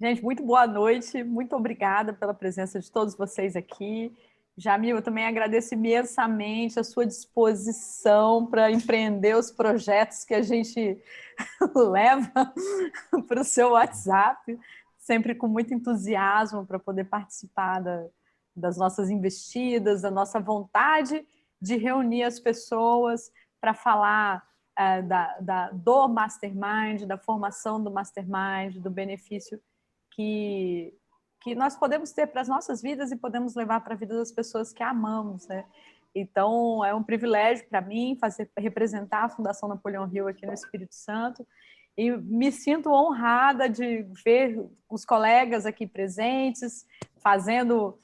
Gente, muito boa noite, muito obrigada pela presença de todos vocês aqui. Jamil, eu também agradeço imensamente a sua disposição para empreender os projetos que a gente leva para o seu WhatsApp, sempre com muito entusiasmo para poder participar das nossas investidas, da nossa vontade de reunir as pessoas para falar do Mastermind, da formação do Mastermind, do benefício que, que nós podemos ter para as nossas vidas e podemos levar para a vida das pessoas que amamos, né? Então, é um privilégio para mim representar a Fundação Napoleão Hill aqui no Espírito Santo e me sinto honrada de ver os colegas aqui presentes, fazendo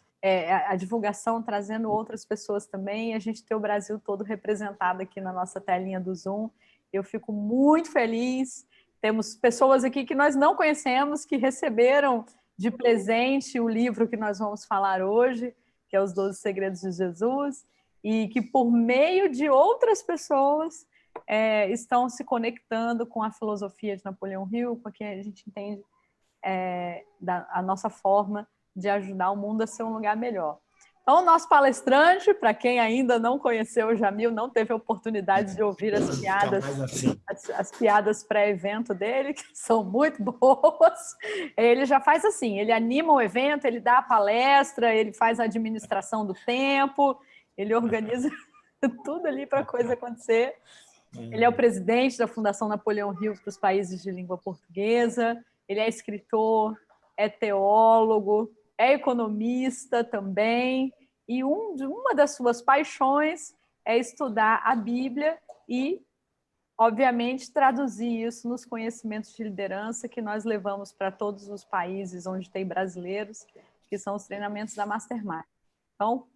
a divulgação, trazendo outras pessoas também, e a gente ter o Brasil todo representado aqui na nossa telinha do Zoom. Eu fico muito feliz. Temos pessoas aqui que nós não conhecemos, que receberam de presente o livro que nós vamos falar hoje, que é Os 12 Segredos de Jesus, e que por meio de outras pessoas estão se conectando com a filosofia de Napoleão Hill, porque a gente entende a nossa forma de ajudar o mundo a ser um lugar melhor. Então, o nosso palestrante, para quem ainda não conheceu o Jamil, não teve a oportunidade de ouvir as piadas pré-evento dele, que são muito boas. Ele já faz assim, ele anima o evento, ele dá a palestra, ele faz a administração do tempo, ele organiza tudo ali para a coisa acontecer. Ele é o presidente da Fundação Napoleão Hill para os países de língua portuguesa, ele é escritor, é teólogo, é economista também, e uma das suas paixões é estudar a Bíblia e, obviamente, traduzir isso nos conhecimentos de liderança que nós levamos para todos os países onde tem brasileiros, que são os treinamentos da Mastermind. Então,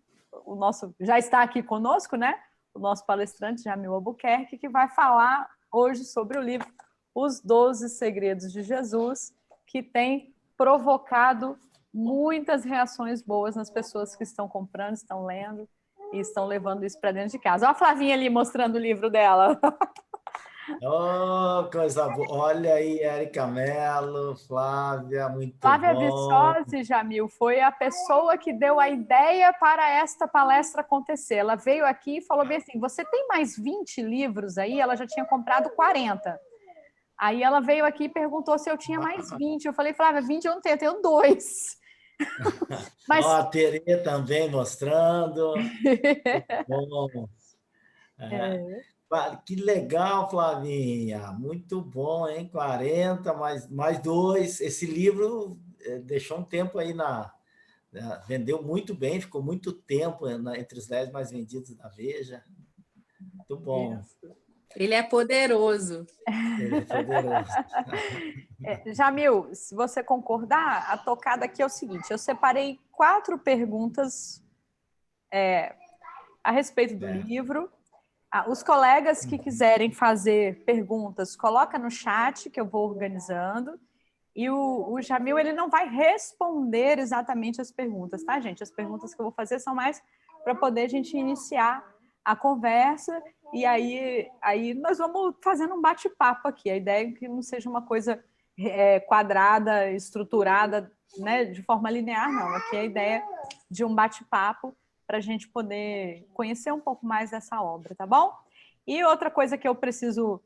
o nosso já está aqui conosco, né? O nosso palestrante, Jamil Albuquerque, que vai falar hoje sobre o livro Os 12 Segredos de Jesus, que tem provocado muitas reações boas nas pessoas que estão comprando, estão lendo e estão levando isso para dentro de casa. Olha a Flavinha ali mostrando o livro dela. Oh, coisa boa. Olha aí, Érica Mello, Flávia, muito Flávia bom. Viçosi, Jamil, foi a pessoa que deu a ideia para esta palestra acontecer. Ela veio aqui e falou bem assim, você tem mais 20 livros aí? Ela já tinha comprado 40. Aí ela veio aqui e perguntou se eu tinha mais 20. Eu falei, Flávia, 20 eu não tenho, eu tenho 2. Ó, Mas a Terê também mostrando. Bom. É. Que legal, Flavinha. Muito bom, hein? 40 mais 2. Esse livro deixou um tempo aí vendeu muito bem, ficou muito tempo entre os 10 mais vendidos da Veja. Muito bom. isso. Ele é poderoso. Ele é poderoso. Jamil, se você concordar, a tocada aqui é o seguinte: eu separei 4 perguntas a respeito do livro. Os colegas que quiserem fazer perguntas, coloca no chat que eu vou organizando. E o Jamil, ele não vai responder exatamente as perguntas, tá, gente? As perguntas que eu vou fazer são mais para poder a gente iniciar a conversa e aí nós vamos fazendo um bate-papo aqui. A ideia é que não seja uma coisa quadrada, estruturada, né, de forma linear, não. Aqui é a ideia de um bate-papo para a gente poder conhecer um pouco mais dessa obra, tá bom? E outra coisa que eu preciso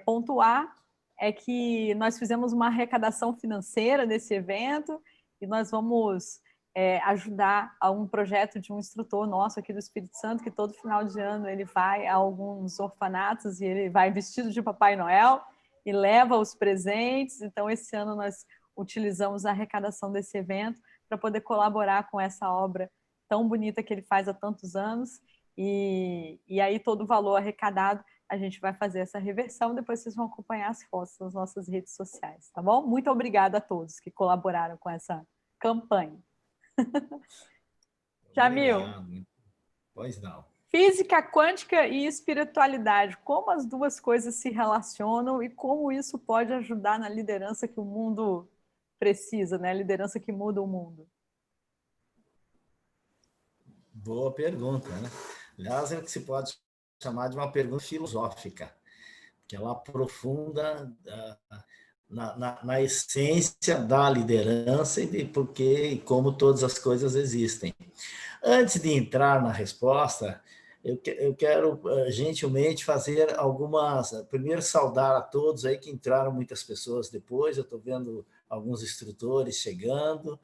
pontuar é que nós fizemos uma arrecadação financeira desse evento e nós vamos ajudar a um projeto de um instrutor nosso aqui do Espírito Santo, que todo final de ano ele vai a alguns orfanatos e ele vai vestido de Papai Noel e leva os presentes. Então, esse ano nós utilizamos a arrecadação desse evento para poder colaborar com essa obra tão bonita que ele faz há tantos anos. E aí todo o valor arrecadado a gente vai fazer essa reversão, depois vocês vão acompanhar as fotos nas nossas redes sociais, tá bom? Muito obrigada a todos que colaboraram com essa campanha. Jamil, Obrigado. Pois não. física quântica e espiritualidade, como as duas coisas se relacionam e como isso pode ajudar na liderança que o mundo precisa, né? A liderança que muda o mundo. Boa pergunta, né? Aliás, é o que se pode chamar de uma pergunta filosófica, que ela aprofunda na essência da liderança e de porque e como todas as coisas existem. Antes de entrar na resposta, eu quero gentilmente fazer algumas. Primeiro, saudar a todos aí que entraram, muitas pessoas depois. Eu estou vendo alguns instrutores chegando.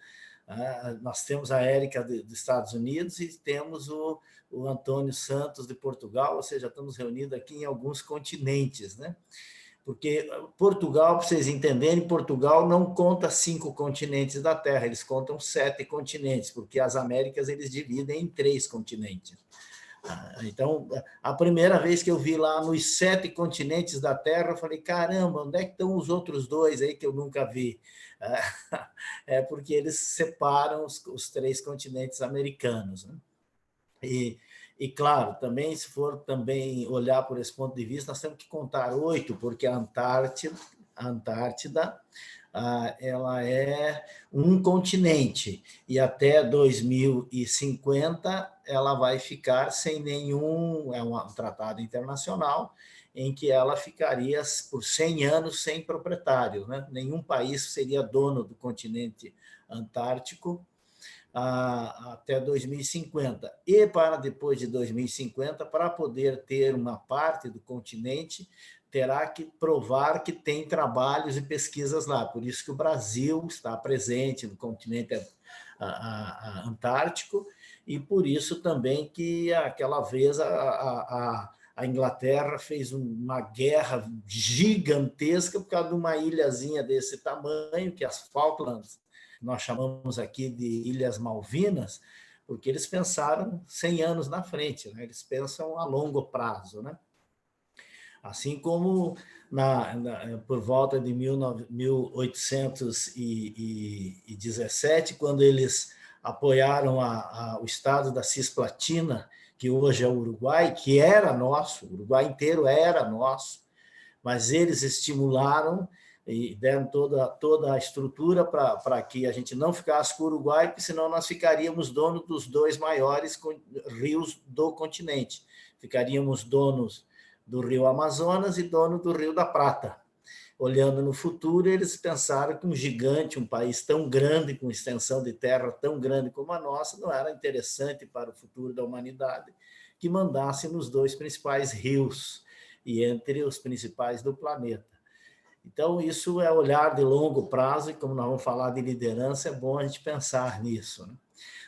Nós temos a Érica dos Estados Unidos e temos o Antônio Santos de Portugal, ou seja, estamos reunidos aqui em alguns continentes, né? Porque Portugal, para vocês entenderem, Portugal não conta 5 continentes da Terra, eles contam 7 continentes, porque as Américas eles dividem em 3 continentes. Então, a primeira vez que eu vi lá nos 7 continentes da Terra, eu falei, caramba, onde é que estão os outros 2 aí que eu nunca vi? É porque eles separam os 3 continentes americanos, né? E, claro, também, se for também olhar por esse ponto de vista, nós temos que contar 8, porque a Antártida ela é um continente, e até 2050 ela vai ficar sem nenhum, é um tratado internacional, em que ela ficaria por 100 anos sem proprietário, né? Nenhum país seria dono do continente antártico até 2050. E para depois de 2050, para poder ter uma parte do continente, terá que provar que tem trabalhos e pesquisas lá. Por isso que o Brasil está presente no continente antártico, e por isso também que aquela vez a Inglaterra fez uma guerra gigantesca por causa de uma ilhazinha desse tamanho, que é as Falklands, nós chamamos aqui de Ilhas Malvinas, porque eles pensaram 100 anos na frente, né? Eles pensam a longo prazo, né? Assim como por volta de 1817, quando eles apoiaram o estado da Cisplatina, que hoje é o Uruguai, que era nosso, o Uruguai inteiro era nosso, mas eles estimularam e deram toda a estrutura para que a gente não ficasse com o Uruguai, porque senão nós ficaríamos donos dos 2 maiores rios do continente. Ficaríamos donos do Rio Amazonas e dono do Rio da Prata. Olhando no futuro, eles pensaram que um gigante, um país tão grande, com extensão de terra tão grande como a nossa, não era interessante para o futuro da humanidade que mandasse nos 2 principais rios e entre os principais do planeta. Então, isso é olhar de longo prazo, e como nós vamos falar de liderança, é bom a gente pensar nisso, né?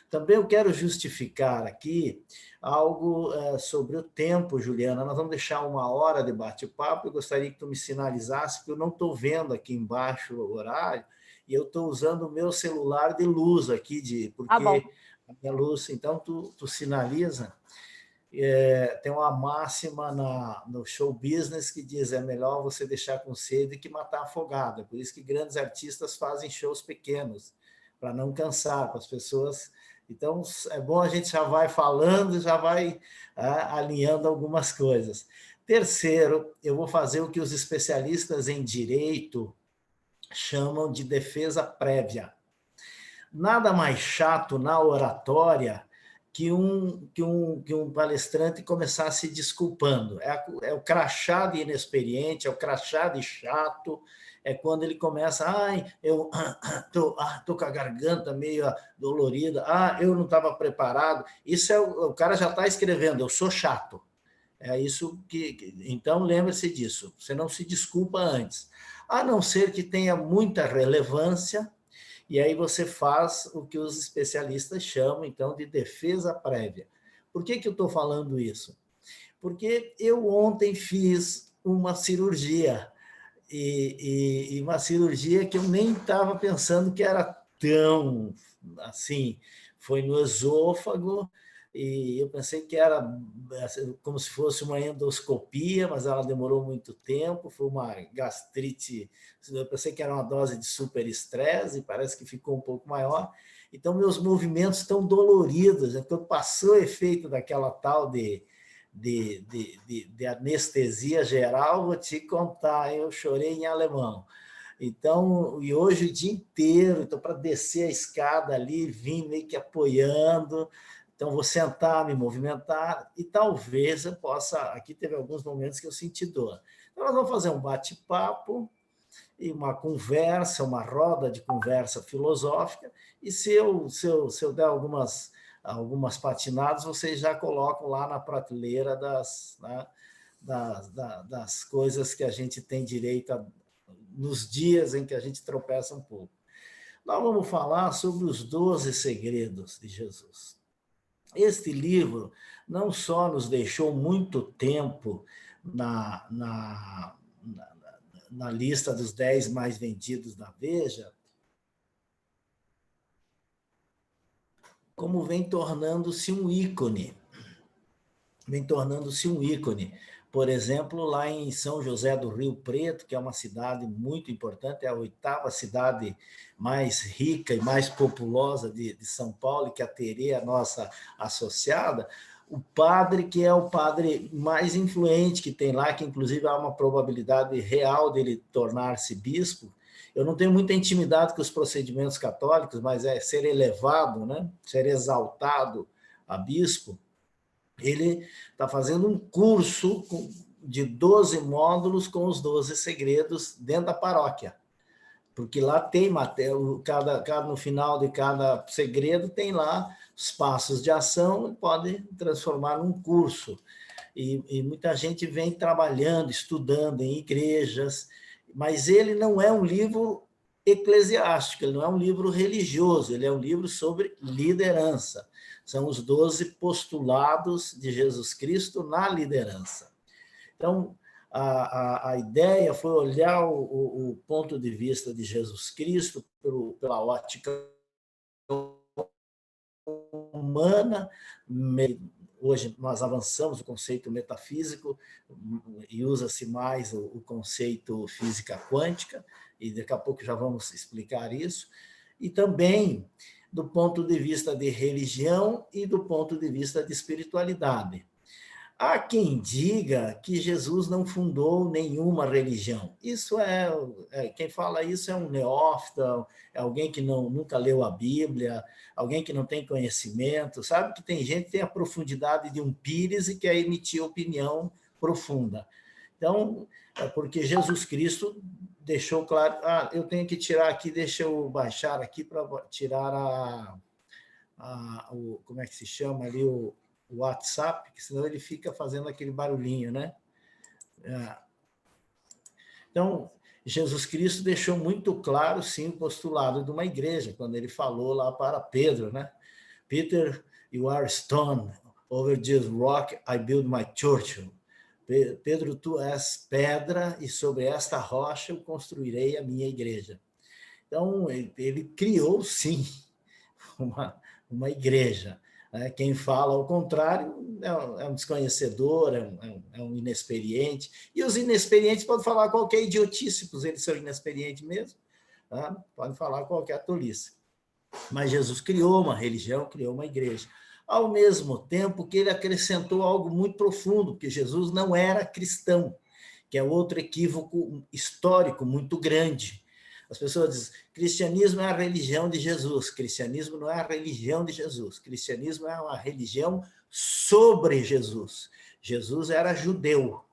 Também eu quero justificar aqui algo sobre o tempo, Juliana. Nós vamos deixar 1 hora de bate-papo. Eu gostaria que tu me sinalizasse, porque eu não estou vendo aqui embaixo o horário, e eu estou usando o meu celular de luz aqui, porque a minha luz... Então, tu sinaliza. Tem uma máxima no show business que diz: é melhor você deixar com sede que matar afogado. Por isso que grandes artistas fazem shows pequenos, para não cansar, para as pessoas. Então, é bom a gente já vai falando, já vai alinhando algumas coisas. Terceiro, eu vou fazer o que os especialistas em direito chamam de defesa prévia. Nada mais chato na oratória que um palestrante começar se desculpando. É o crachá de inexperiente, é o crachá de chato, é quando ele começa, eu tô com a garganta meio dolorida, eu não estava preparado. Isso o cara já está escrevendo, eu sou chato. É isso então, lembre-se disso, você não se desculpa antes. A não ser que tenha muita relevância, e aí você faz o que os especialistas chamam, então, de defesa prévia. Por que eu estou falando isso? Porque eu ontem fiz uma cirurgia, e uma cirurgia que eu nem estava pensando que era tão assim. Foi no esôfago, e eu pensei que era como se fosse uma endoscopia, mas ela demorou muito tempo, foi uma gastrite, eu pensei que era uma dose de super estresse, e parece que ficou um pouco maior. Então, meus movimentos estão doloridos, então passou o efeito daquela tal de anestesia geral, vou te contar, eu chorei em alemão. Então, e hoje o dia inteiro, então, para descer a escada ali, vim meio que apoiando. Então, vou sentar, me movimentar, e talvez eu possa... Aqui teve alguns momentos que eu senti dor. Então, nós vamos fazer um bate-papo, e uma conversa, uma roda de conversa filosófica, e se eu der algumas patinadas, vocês já colocam lá na prateleira das coisas que a gente tem direito nos dias em que a gente tropeça um pouco. Nós vamos falar sobre os 12 segredos de Jesus. Este livro não só nos deixou muito tempo na lista dos 10 mais vendidos da Veja, como vem tornando-se um ícone. Vem tornando-se um ícone. Por exemplo, lá em São José do Rio Preto, que é uma cidade muito importante, é a 8ª cidade mais rica e mais populosa de São Paulo, e que a Terê é a nossa associada, o padre, que é o padre mais influente que tem lá, que inclusive há uma probabilidade real dele tornar-se bispo. Eu não tenho muita intimidade com os procedimentos católicos, mas é ser elevado, né? Ser exaltado a bispo. Ele está fazendo um curso de 12 módulos com os 12 segredos dentro da paróquia, porque lá tem matéria, no final de cada segredo tem lá os passos de ação, e pode transformar num curso. E muita gente vem trabalhando, estudando em igrejas, mas ele não é um livro eclesiástico, ele não é um livro religioso, ele é um livro sobre liderança. São os 12 postulados de Jesus Cristo na liderança. Então, a ideia foi olhar o ponto de vista de Jesus Cristo pela ótica humana. Hoje nós avançamos o conceito metafísico e usa-se mais o conceito física quântica, e daqui a pouco já vamos explicar isso. E também do ponto de vista de religião e do ponto de vista de espiritualidade. Há quem diga que Jesus não fundou nenhuma religião. Isso quem fala isso é um neófita, é alguém que nunca leu a Bíblia, alguém que não tem conhecimento, sabe que tem gente que tem a profundidade de um pires e quer emitir opinião profunda. Então, é porque Jesus Cristo deixou claro... eu tenho que tirar aqui, deixa eu baixar aqui para tirar como é que se chama ali, o WhatsApp, que senão ele fica fazendo aquele barulhinho, né? Então, Jesus Cristo deixou muito claro, sim, o postulado de uma igreja, quando ele falou lá para Pedro, né? Peter, you are stone, over this rock I build my church. Pedro, tu és pedra, e sobre esta rocha eu construirei a minha igreja. Então, ele criou, sim, uma igreja. Quem fala ao contrário é um desconhecedor, é um inexperiente. E os inexperientes podem falar qualquer idiotice, pois eles são inexperientes mesmo, tá? Podem falar qualquer tolice. Mas Jesus criou uma religião, criou uma igreja. Ao mesmo tempo que ele acrescentou algo muito profundo, porque Jesus não era cristão, que é outro equívoco histórico muito grande. As pessoas dizem, cristianismo é a religião de Jesus. Cristianismo não é a religião de Jesus. Cristianismo é uma religião sobre Jesus. Jesus era judeu.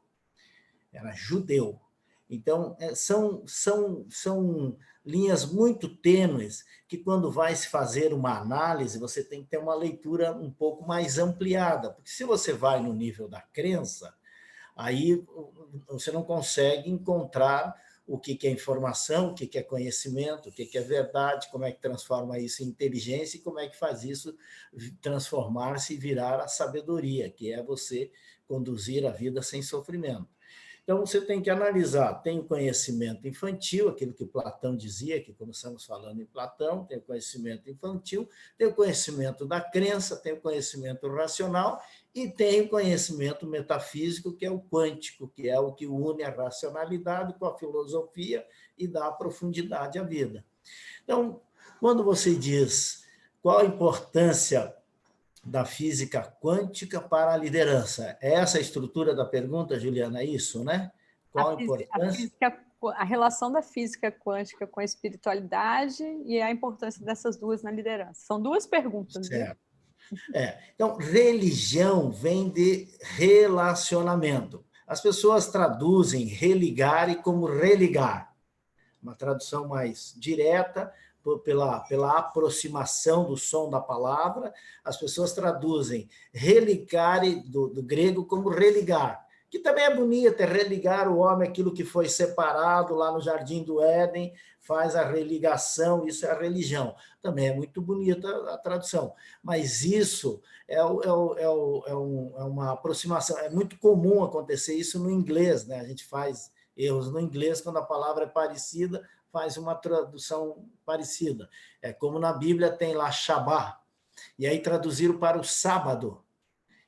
Era judeu. Então, são linhas muito tênues que, quando vai se fazer uma análise, você tem que ter uma leitura um pouco mais ampliada. Porque se você vai no nível da crença, aí você não consegue encontrar o que é informação, o que é conhecimento, o que é verdade, como é que transforma isso em inteligência e como é que faz isso transformar-se e virar a sabedoria, que é você conduzir a vida sem sofrimento. Então, você tem que analisar, tem o conhecimento infantil, aquilo que Platão dizia, que começamos falando em Platão, tem o conhecimento infantil, tem o conhecimento da crença, tem o conhecimento racional e tem o conhecimento metafísico, que é o quântico, que é o que une a racionalidade com a filosofia e dá profundidade à vida. Então, quando você diz qual a importância da física quântica para a liderança, é essa a estrutura da pergunta, Juliana, é isso, né? Qual a importância? A relação da física quântica com a espiritualidade e a importância dessas duas na liderança. São duas perguntas. Certo. Então, religião vem de relacionamento. As pessoas traduzem religar como religar. uma tradução mais direta, pela aproximação do som da palavra. As pessoas traduzem religare, do grego, como religar, que também é bonito, é religar o homem àquilo que foi separado lá no Jardim do Éden, faz a religação, isso é a religião. Também é muito bonita a tradução, mas isso é uma aproximação, é muito comum acontecer isso no inglês, né? A gente faz erros no inglês quando a palavra é parecida, faz uma tradução parecida. É como na Bíblia tem lá Shabá, e aí traduziram para o sábado.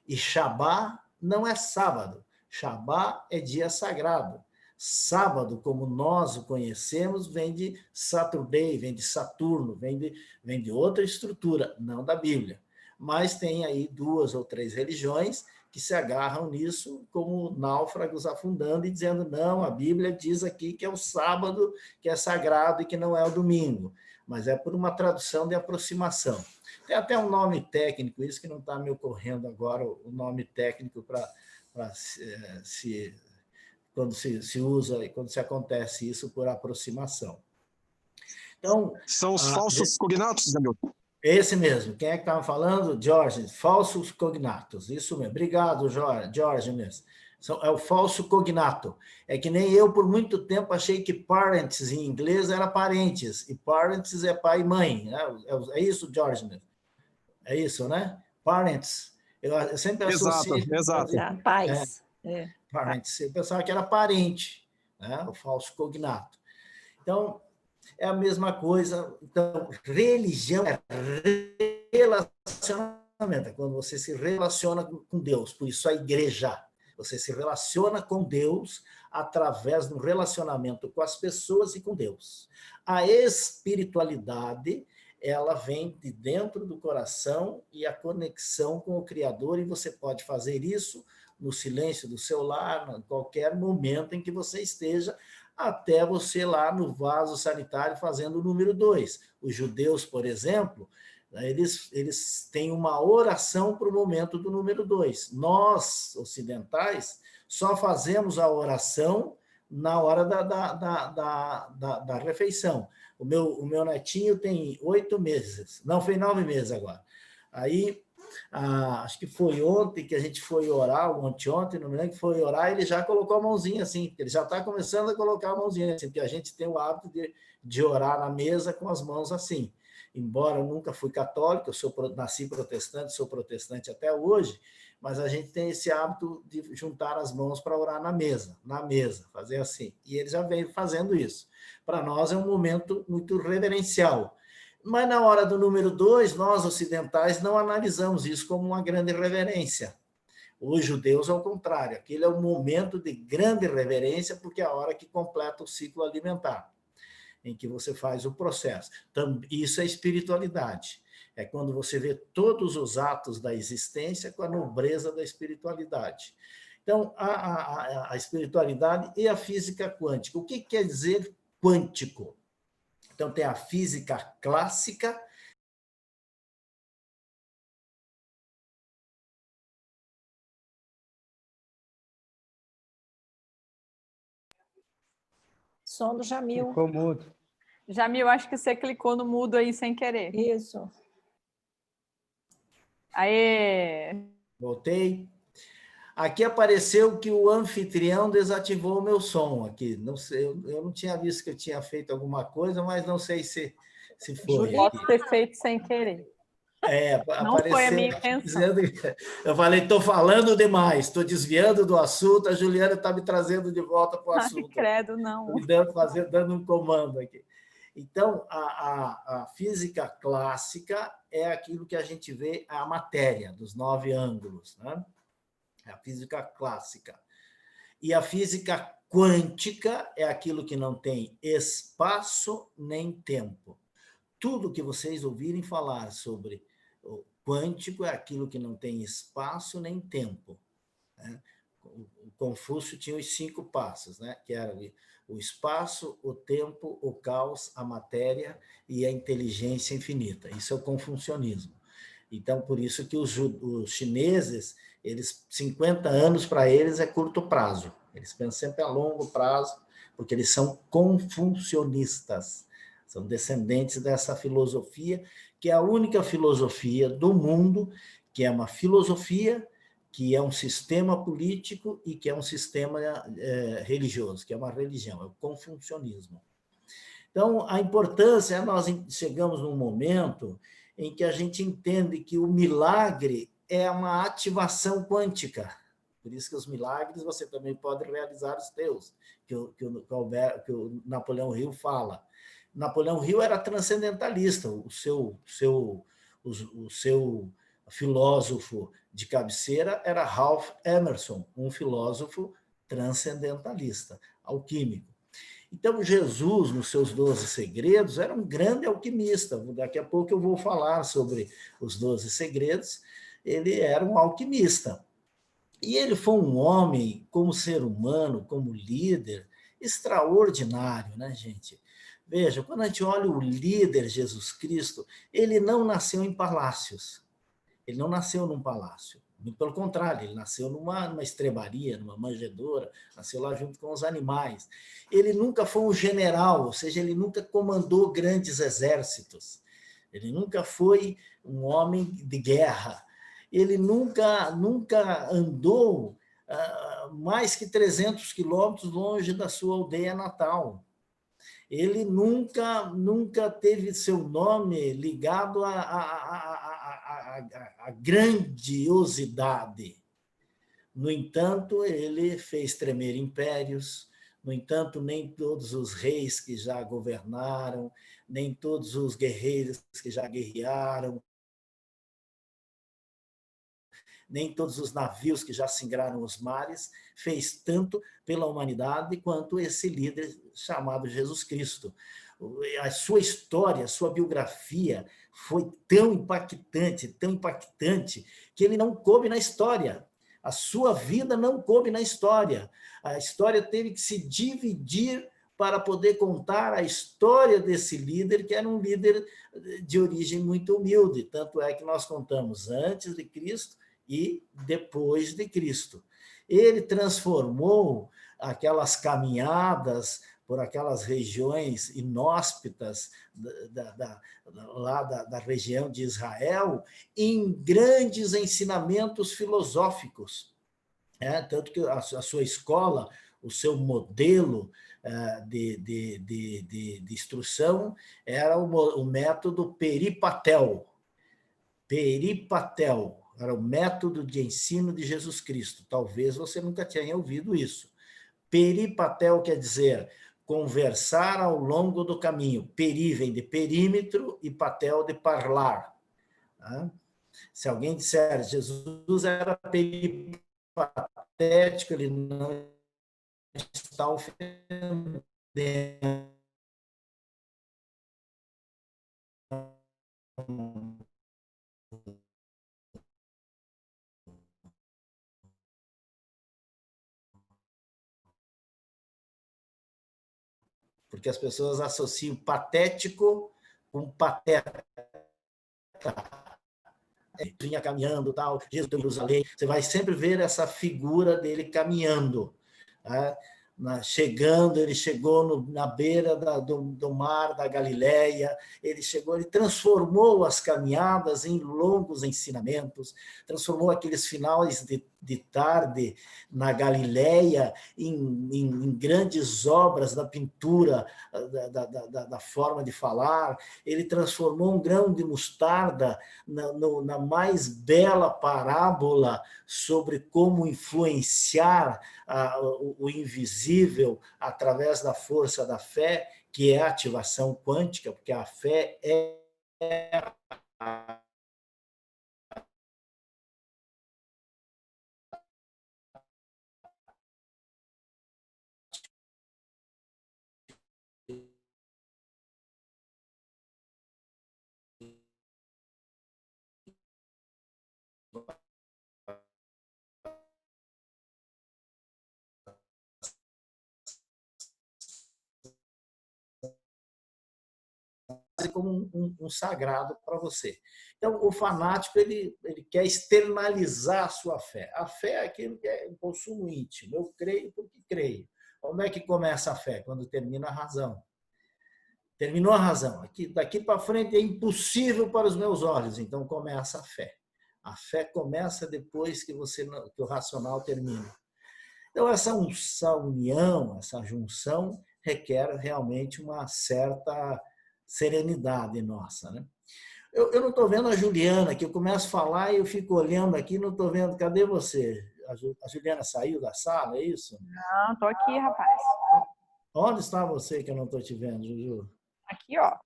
E Shabá não é sábado. Shabá é dia sagrado. Sábado, como nós o conhecemos, vem de Saturday, vem de Saturno, vem de outra estrutura, não da Bíblia. Mas tem aí 2 ou 3 religiões que se agarram nisso como náufragos afundando e dizendo, não, a Bíblia diz aqui que é o sábado, que é sagrado e que não é o domingo. Mas é por uma tradução de aproximação. Tem até um nome técnico, isso que não está me ocorrendo agora, o nome técnico quando se usa e quando se acontece isso por aproximação. Então, são os falsos cognatos, Hamilton. Esse mesmo. Quem é que estava falando? Jorge, falsos cognatos. Isso mesmo. Obrigado, Jorge mesmo. É o falso cognato. É que nem eu, por muito tempo, achei que parents em inglês era parentes, e parents é pai e mãe. Né? É isso, Jorge mesmo? É isso, né? Parents. Eu sempre associei... Exato. Pais. Parents. Eu pensava que era parente, né? O falso cognato. Então, é a mesma coisa. Então, religião é relacionamento, é quando você se relaciona com Deus. Por isso, a igreja. Você se relaciona com Deus através do relacionamento com as pessoas e com Deus. A espiritualidade, ela vem de dentro do coração e a conexão com o Criador, e você pode fazer isso no silêncio do seu lar, em qualquer momento em que você esteja, até você lá no vaso sanitário fazendo o número 2. Os judeus, por exemplo, eles têm uma oração para o momento do número 2. Nós, ocidentais, só fazemos a oração na hora da refeição. O meu netinho tem 8 meses, não, foi 9 meses agora. Aí, acho que foi ontem que a gente foi orar, ontem, não me lembro, que foi orar, ele já colocou a mãozinha assim, ele já está começando a colocar a mãozinha assim, porque a gente tem o hábito de orar na mesa com as mãos assim. Embora eu nunca fui católico, nasci protestante, sou protestante até hoje, mas a gente tem esse hábito de juntar as mãos para orar na mesa, fazer assim. E ele já veio fazendo isso. Para nós é um momento muito reverencial. Mas na hora do número 2, nós ocidentais não analisamos isso como uma grande reverência. Os judeus, ao contrário, aquele é um momento de grande reverência, porque é a hora que completa o ciclo alimentar, em que você faz o processo. Então, isso é espiritualidade. É quando você vê todos os atos da existência com a nobreza da espiritualidade. Então, a espiritualidade e a física quântica. O que quer dizer quântico? Então, tem a física clássica. Som do Jamil. Ficou mudo. Jamil, acho que você clicou no mudo aí sem querer. Isso. Aê! Voltei. Aqui apareceu que o anfitrião desativou o meu som aqui. Não sei, eu não tinha visto que eu tinha feito alguma coisa, mas não sei se foi. Posso ter feito sem querer. Não foi a minha intenção. Eu falei, estou falando demais, estou desviando do assunto, a Juliana está me trazendo de volta para o assunto. Ai, credo, não. Dando um comando aqui. Então, a física clássica é aquilo que a gente vê, a matéria, dos 9 ângulos, né? A física clássica. E a física quântica é aquilo que não tem espaço nem tempo. Tudo que vocês ouvirem falar sobre o quântico é aquilo que não tem espaço nem tempo, né? O Confúcio tinha os 5 passos, né? Que era o espaço, o tempo, o caos, a matéria e a inteligência infinita. Isso é o confucionismo. Então, por isso que os chineses, 50 anos para eles é curto prazo. Eles pensam sempre a longo prazo, porque eles são confucionistas, são descendentes dessa filosofia, que é a única filosofia do mundo, que é uma filosofia, que é um sistema político e que é um sistema religioso, que é uma religião, é o confucionismo. Então, a importância, nós chegamos num momento em que a gente entende que o milagre é uma ativação quântica. Por isso que os milagres você também pode realizar os teus, que o Napoleão Hill fala. Napoleão Hill era transcendentalista, o seu filósofo de cabeceira era Ralph Emerson, um filósofo transcendentalista, alquímico. Então, Jesus, nos seus 12 segredos, era um grande alquimista. Daqui a pouco eu vou falar sobre os 12 segredos. Ele era um alquimista. E ele foi um homem, como ser humano, como líder, extraordinário, né, gente? Veja, quando a gente olha o líder Jesus Cristo, ele não nasceu em palácios. Ele não nasceu num palácio. Muito pelo contrário, ele nasceu numa estrebaria, numa manjedoura, nasceu lá junto com os animais. Ele nunca foi um general, ou seja, ele nunca comandou grandes exércitos. Ele nunca foi um homem de guerra. Ele nunca andou mais que 300 quilômetros longe da sua aldeia natal. Ele nunca teve seu nome ligado à grandiosidade. No entanto, ele fez tremer impérios. No entanto, nem todos os reis que já governaram, nem todos os guerreiros que já guerrearam, nem todos os navios que já singraram os mares, fez tanto pela humanidade quanto esse líder chamado Jesus Cristo. A sua história, a sua biografia foi tão impactante, que ele não coube na história. A sua vida não coube na história. A história teve que se dividir para poder contar a história desse líder, que era um líder de origem muito humilde. Tanto é que nós contamos antes de Cristo e depois de Cristo. Ele transformou aquelas caminhadas por aquelas regiões inóspitas da região de Israel em grandes ensinamentos filosóficos. Tanto que a sua escola, o seu modelo de instrução era o método Peripatel. Peripatel era o método de ensino de Jesus Cristo. Talvez você nunca tenha ouvido isso. Peripatel quer dizer conversar ao longo do caminho. Peri vem de perímetro e patel de parlar. Se alguém disser Jesus era peripatético, ele não está ofendendo. Porque as pessoas associam patético com pateta. Vinha caminhando, tal, Jesus de Jerusalém, você vai sempre ver essa figura dele caminhando. Ele chegou na beira do mar da Galileia, ele transformou as caminhadas em longos ensinamentos, transformou aqueles finais de tarde na Galileia em grandes obras da pintura, da forma de falar. Ele transformou um grão de mostarda na mais bela parábola sobre como influenciar o invisível através da força da fé, que é a ativação quântica, porque a fé é como um sagrado para você. Então, o fanático ele quer externalizar a sua fé. A fé é aquilo que é um consumo íntimo. Eu creio porque creio. Como é que começa a fé? Quando termina a razão. Terminou a razão. Daqui para frente é impossível para os meus olhos. Então começa a fé. A fé começa depois que o racional termina. Então essa união, essa junção requer realmente uma certa serenidade nossa, né? Eu não estou vendo a Juliana, que eu começo a falar e eu fico olhando aqui, não estou vendo. Cadê você? A Juliana saiu da sala, é isso? Não, estou aqui, rapaz. Onde está você que eu não estou te vendo, Juju? Aqui, ó.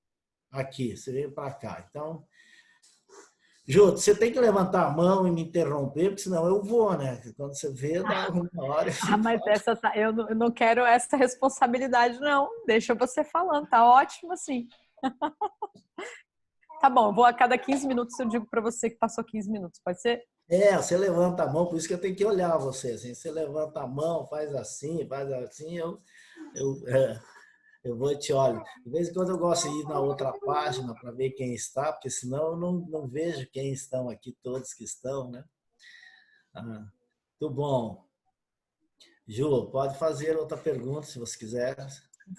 Aqui, você veio para cá. Então, Ju, você tem que levantar a mão e me interromper, porque senão eu vou, né? Quando você vê, dá uma hora. Mas eu não quero essa responsabilidade, não. Deixa você falando, tá ótimo assim. Tá bom, vou a cada 15 minutos, eu digo para você que passou 15 minutos, pode ser? Você levanta a mão, por isso que eu tenho que olhar você. Assim, você levanta a mão, faz assim, eu vou e te olho. De vez em quando eu gosto de ir na outra página para ver quem está, porque senão eu não vejo quem estão aqui, todos que estão, né? Muito bom. Ju, pode fazer outra pergunta, se você quiser.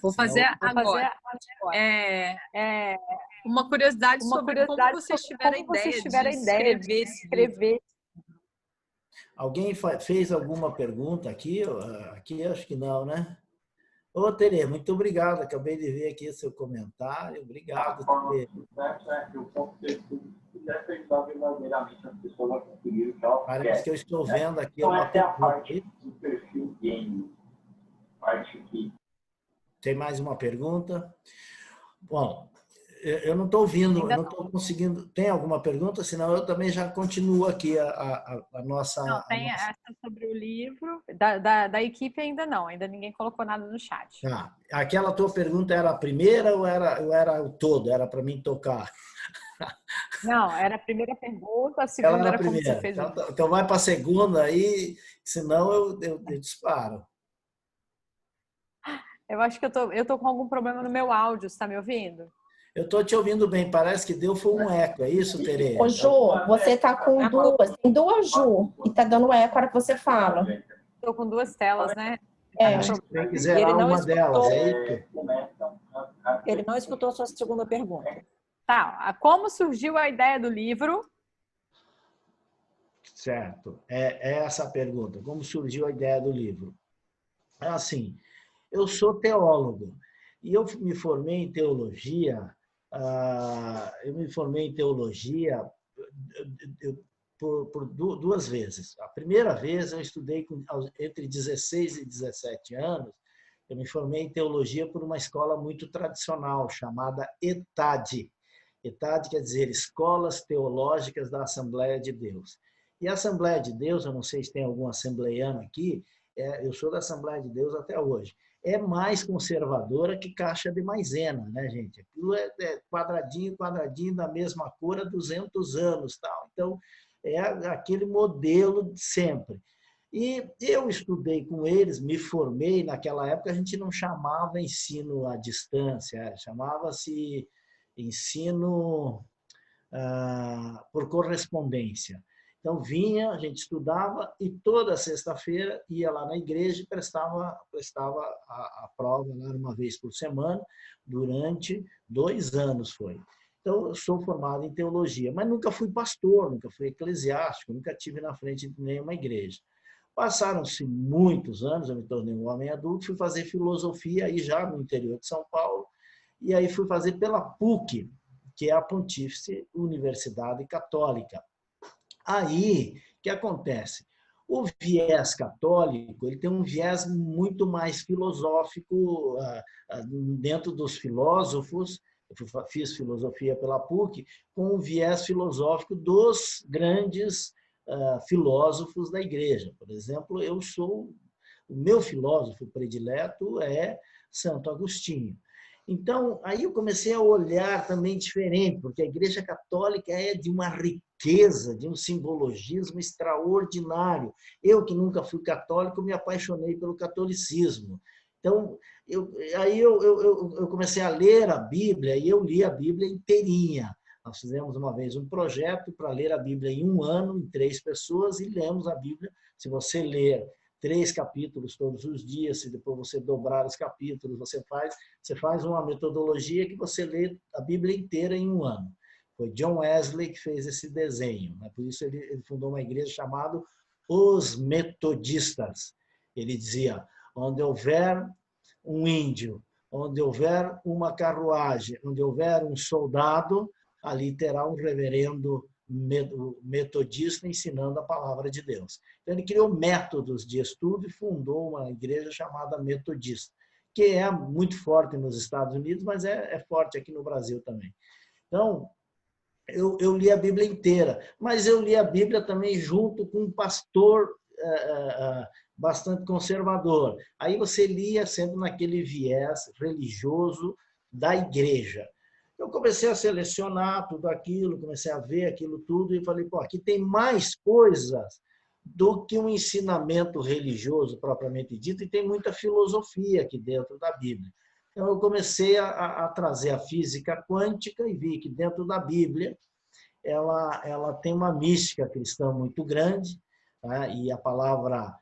Vou fazer agora. Uma curiosidade sobre como vocês tiveram a ideia de escrever. Alguém fez alguma pergunta aqui? Aqui acho que não, né? Ô, Tere, muito obrigado. Acabei de ver aqui seu comentário. Obrigado, Tere. Parece que eu estou vendo aqui uma pergunta. Tem mais uma pergunta? Bom, eu não estou ouvindo, eu não estou conseguindo. Tem alguma pergunta? Senão eu também já continuo aqui a nossa... Não, tem essa sobre o livro. Da equipe ainda não, ainda ninguém colocou nada no chat. Aquela tua pergunta era a primeira ou era o todo? Era para mim tocar? Não, era a primeira pergunta, a segunda era como você fez. Então vai para a segunda aí, senão eu disparo. Eu acho que eu tô com algum problema no meu áudio, você está me ouvindo? Eu estou te ouvindo bem, parece que foi um eco, é isso, Tereza? Ô, Ju, você está com duas, tem duas Ju, e está dando eco na hora que você fala. Estou com duas telas, né? Tem que zerar uma delas, é isso? Ele não escutou a sua segunda pergunta. Tá, como surgiu a ideia do livro? Certo, é essa a pergunta. Como surgiu a ideia do livro? É assim, eu sou teólogo e eu me formei em teologia. Por duas vezes. A primeira vez eu estudei entre 16 e 17 anos. Eu me formei em teologia por uma escola muito tradicional chamada ETAD. ETAD quer dizer Escolas Teológicas da Assembleia de Deus. E a Assembleia de Deus, eu não sei se tem algum assembleiano aqui, eu sou da Assembleia de Deus até hoje, é mais conservadora que caixa de maisena, né, gente? Aquilo é quadradinho, quadradinho, da mesma cor há 200 anos. Tal. Então, é aquele modelo de sempre. E eu estudei com eles, me formei, naquela época a gente não chamava ensino à distância, chamava-se ensino por correspondência. Então, a gente estudava e toda sexta-feira ia lá na igreja e prestava a prova lá uma vez por semana, durante 2 anos foi. Então, eu sou formado em teologia, mas nunca fui pastor, nunca fui eclesiástico, nunca estive na frente de nenhuma igreja. Passaram-se muitos anos, eu me tornei um homem adulto, fui fazer filosofia aí já no interior de São Paulo, e aí fui fazer pela PUC, que é a Pontífice Universidade Católica. Aí, o que acontece? O viés católico ele tem um viés muito mais filosófico dentro dos filósofos. Eu fiz filosofia pela PUC com um viés filosófico dos grandes filósofos da igreja. Por exemplo, o meu filósofo predileto é Santo Agostinho. Então, aí eu comecei a olhar também diferente, porque a Igreja Católica é de uma riqueza, de um simbologismo extraordinário. Eu, que nunca fui católico, me apaixonei pelo catolicismo. Então, aí eu comecei a ler a Bíblia, e eu li a Bíblia inteirinha. Nós fizemos uma vez um projeto para ler a Bíblia em 1 ano, em 3 pessoas, e lemos a Bíblia. Se você ler 3 capítulos todos os dias, se depois você dobrar os capítulos, você faz uma metodologia que você lê a Bíblia inteira em um ano. Foi John Wesley que fez esse desenho, né? Por isso ele fundou uma igreja chamada Os Metodistas. Ele dizia, onde houver um índio, onde houver uma carruagem, onde houver um soldado, ali terá um reverendo metodista ensinando a palavra de Deus. Então, ele criou métodos de estudo e fundou uma igreja chamada Metodista, que é muito forte nos Estados Unidos, mas é forte aqui no Brasil também. Então, eu li a Bíblia inteira, mas eu li a Bíblia também junto com um pastor bastante conservador. Aí você lia sempre naquele viés religioso da igreja. Eu comecei a selecionar tudo aquilo, comecei a ver aquilo tudo e falei, pô, aqui tem mais coisas do que um ensinamento religioso propriamente dito e tem muita filosofia aqui dentro da Bíblia. Então eu comecei a trazer a física quântica e vi que dentro da Bíblia ela tem uma mística cristã muito grande, tá? E a palavra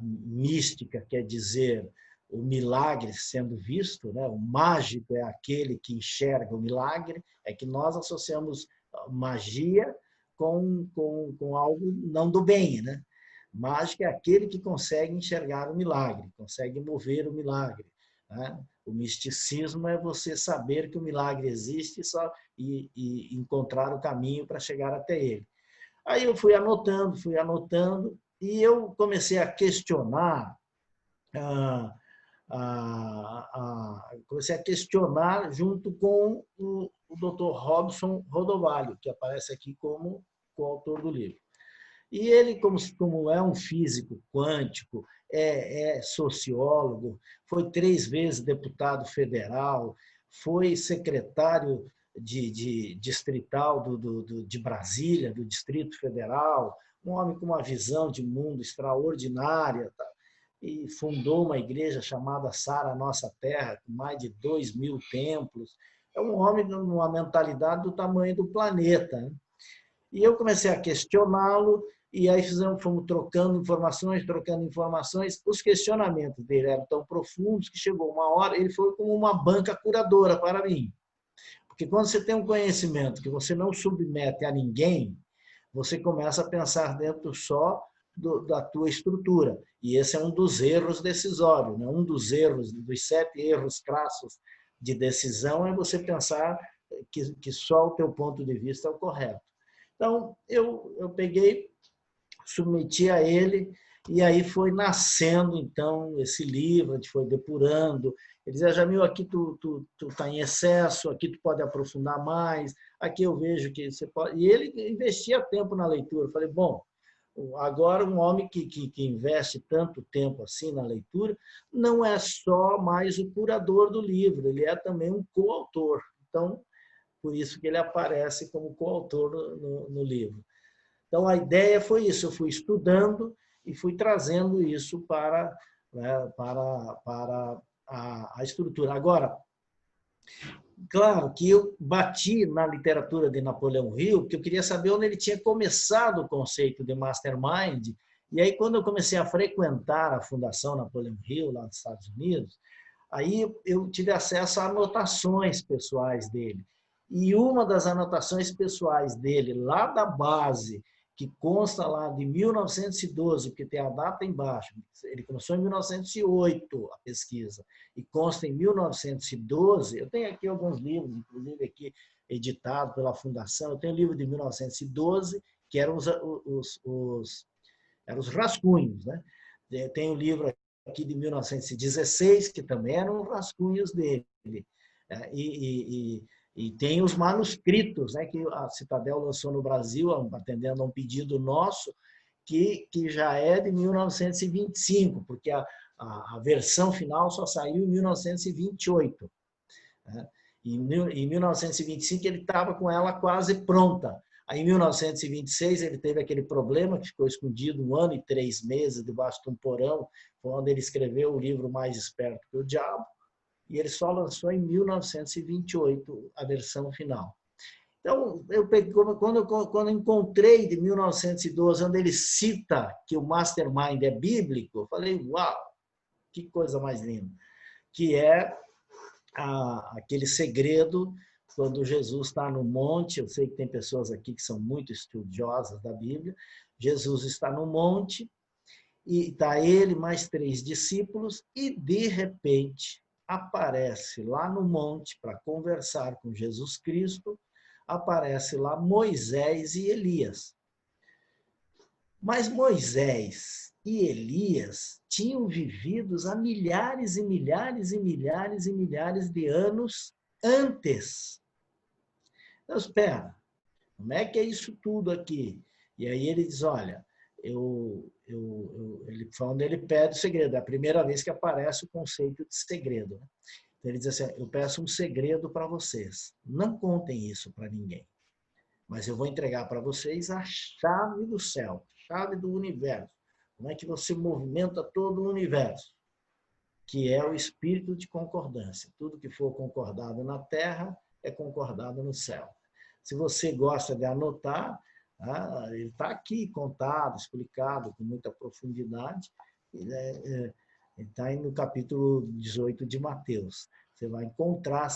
mística quer dizer o milagre sendo visto, né? O mágico é aquele que enxerga o milagre, é que nós associamos magia com algo não do bem, né? Mágico é aquele que consegue enxergar o milagre, consegue mover o milagre, né? O misticismo é você saber que o milagre existe e encontrar o caminho para chegar até ele. Aí eu fui anotando, e eu comecei a questionar junto com o Dr. Robson Rodovalho, que aparece aqui como coautor do livro. E ele, como é um físico quântico, é sociólogo, foi 3 vezes deputado federal, foi secretário distrital de Brasília, do Distrito Federal, um homem com uma visão de mundo extraordinária, tá? E fundou uma igreja chamada Sara Nossa Terra, com mais de 2.000 templos. É um homem numa mentalidade do tamanho do planeta, né? E eu comecei a questioná-lo, e aí fomos trocando informações. Os questionamentos dele eram tão profundos que chegou uma hora, ele foi como uma banca curadora para mim. Porque quando você tem um conhecimento que você não submete a ninguém, você começa a pensar dentro só da tua estrutura. E esse é um dos erros decisórios, né? Um dos erros, dos 7 erros crassos de decisão, é você pensar que só o teu ponto de vista é o correto. Então, eu peguei, submeti a ele, e aí foi nascendo, então, esse livro, a gente foi depurando. Ele dizia, Jamil, aqui tu tá em excesso, aqui tu pode aprofundar mais, aqui eu vejo que você pode... E ele investia tempo na leitura. Eu falei, bom, agora um homem que investe tanto tempo assim na leitura, não é só mais o curador do livro, ele é também um coautor. Então, por isso que ele aparece como coautor no livro. Então, a ideia foi isso, eu fui estudando e fui trazendo isso para a estrutura. Agora, claro que eu bati na literatura de Napoleão Hill, porque eu queria saber onde ele tinha começado o conceito de mastermind, e aí quando eu comecei a frequentar a Fundação Napoleão Hill, lá nos Estados Unidos, aí eu tive acesso a anotações pessoais dele. E uma das anotações pessoais dele, lá da base, que consta lá de 1912, porque tem a data embaixo, ele começou em 1908 a pesquisa, e consta em 1912, eu tenho aqui alguns livros, inclusive aqui editado pela Fundação, eu tenho um livro de 1912, que eram os rascunhos, né? Tem um livro aqui de 1916, que também eram os rascunhos dele, e tem os manuscritos, né, que a Citadel lançou no Brasil, atendendo a um pedido nosso, que já é de 1925, porque a versão final só saiu em 1928. Né? E em 1925 ele estava com ela quase pronta. Aí, em 1926 ele teve aquele problema que ficou escondido 1 ano e 3 meses debaixo de um porão, foi onde ele escreveu o livro Mais Esperto que o Diabo, e ele só lançou em 1928 a versão final. Então, eu peguei, quando eu encontrei de 1912, onde ele cita que o Mastermind é bíblico, eu falei, uau, que coisa mais linda. Que é aquele segredo quando Jesus está no monte. Eu sei que tem pessoas aqui que são muito estudiosas da Bíblia. Jesus está no monte e está ele mais 3 discípulos e, de repente, aparece lá no monte para conversar com Jesus Cristo, aparece lá Moisés e Elias. Mas Moisés e Elias tinham vivido há milhares e milhares e milhares e milhares de anos antes. Então, espera, como é que é isso tudo aqui? E aí ele diz, olha, onde ele pede o segredo, é a primeira vez que aparece o conceito de segredo. Então, ele diz assim, eu peço um segredo para vocês, não contem isso para ninguém, mas eu vou entregar para vocês a chave do céu, chave do universo. Como é que você movimenta todo o universo? Que é o espírito de concordância. Tudo que for concordado na terra é concordado no céu. Se você gosta de anotar, ele está aqui contado, explicado com muita profundidade. Ele está no capítulo 18 de Mateus. Você vai encontrar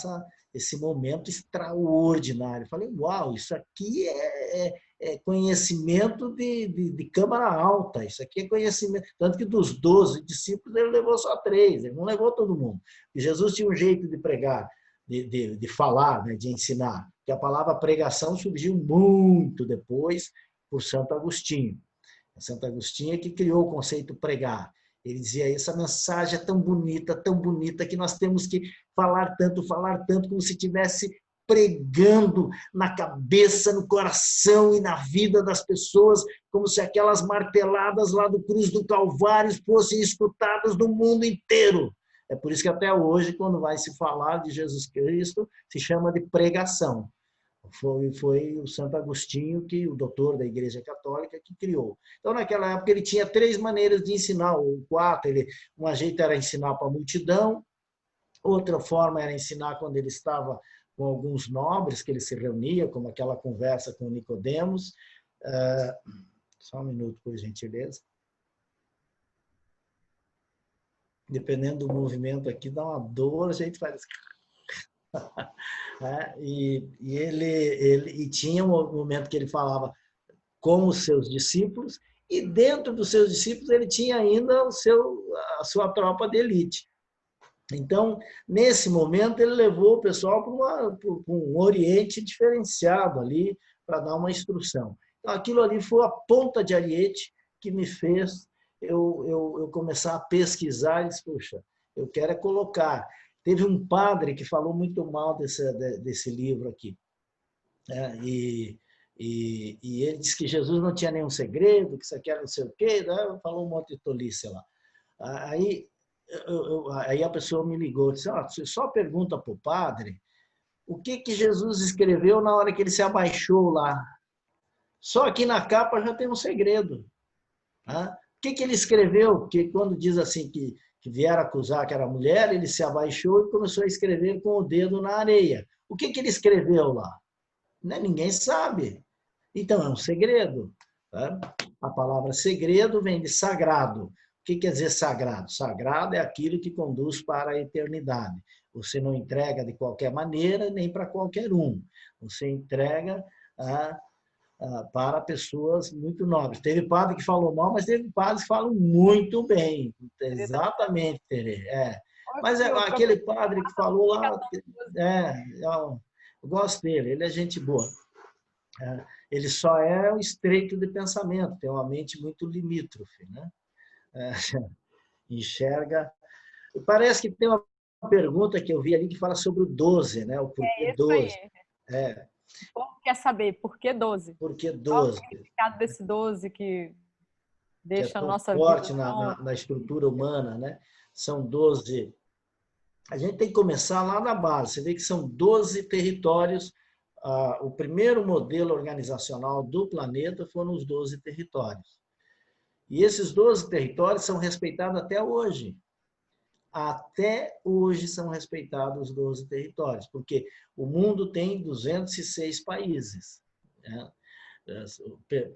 esse momento extraordinário. Eu falei, uau, isso aqui é conhecimento de câmara alta, isso aqui é conhecimento. Tanto que dos 12 discípulos, ele levou só 3, ele não levou todo mundo. E Jesus tinha um jeito de pregar, de falar, né, de ensinar, que a palavra pregação surgiu muito depois por Santo Agostinho. Santo Agostinho é que criou o conceito pregar. Ele dizia, essa mensagem é tão bonita, que nós temos que falar tanto, como se estivesse pregando na cabeça, no coração e na vida das pessoas, como se aquelas marteladas lá do Cruz do Calvário fossem escutadas no mundo inteiro. É por isso que até hoje, quando vai se falar de Jesus Cristo, se chama de pregação. Foi o Santo Agostinho, o doutor da Igreja Católica, que criou. Então, naquela época, ele tinha 3 maneiras de ensinar, ou 4. Uma jeito era ensinar para a multidão, outra forma era ensinar quando ele estava com alguns nobres, que ele se reunia, como aquela conversa com Nicodemos. Só um minuto, por gentileza. Dependendo do movimento aqui, dá uma dor, a gente faz... E tinha um momento que ele falava com os seus discípulos, e dentro dos seus discípulos ele tinha ainda a sua tropa de elite. Então, nesse momento, ele levou o pessoal para um oriente diferenciado ali, para dar uma instrução. Então, aquilo ali foi a ponta de ariete que me fez eu começar a pesquisar e disse, puxa, eu quero colocar. Teve um padre que falou muito mal desse livro aqui. E ele disse que Jesus não tinha nenhum segredo, que isso aqui era não sei o quê, né? Falou um monte de tolice lá. Aí a pessoa me ligou e disse, você só pergunta para o padre o que Jesus escreveu na hora que ele se abaixou lá. Só aqui na capa já tem um segredo. Tá? O que ele escreveu? Porque quando diz assim que vieram acusar que era mulher, ele se abaixou e começou a escrever com o dedo na areia. O que ele escreveu lá? Né? Ninguém sabe. Então, é um segredo. Tá? A palavra segredo vem de sagrado. O que quer dizer sagrado? Sagrado é aquilo que conduz para a eternidade. Você não entrega de qualquer maneira, nem para qualquer um. Você entrega para pessoas muito nobres. Teve padre que falou mal, mas teve padres que falam muito bem. Exatamente, Tere. Mas aquele padre que falou lá, eu gosto dele, ele é gente boa. Ele só é um estreito de pensamento, tem uma mente muito limítrofe, né? Enxerga. Parece que tem uma pergunta que eu vi ali que fala sobre o 12, né? O porquê 12. O povo quer saber por que 12? Por que 12? Qual o significado desse 12 que deixa a nossa forte vida na estrutura humana, né? São 12. A gente tem que começar lá na base. Você vê que são 12 territórios. O primeiro modelo organizacional do planeta foram os 12 territórios. E esses 12 territórios são respeitados até hoje. até hoje são respeitados os 12 territórios, porque o mundo tem 206 países, né?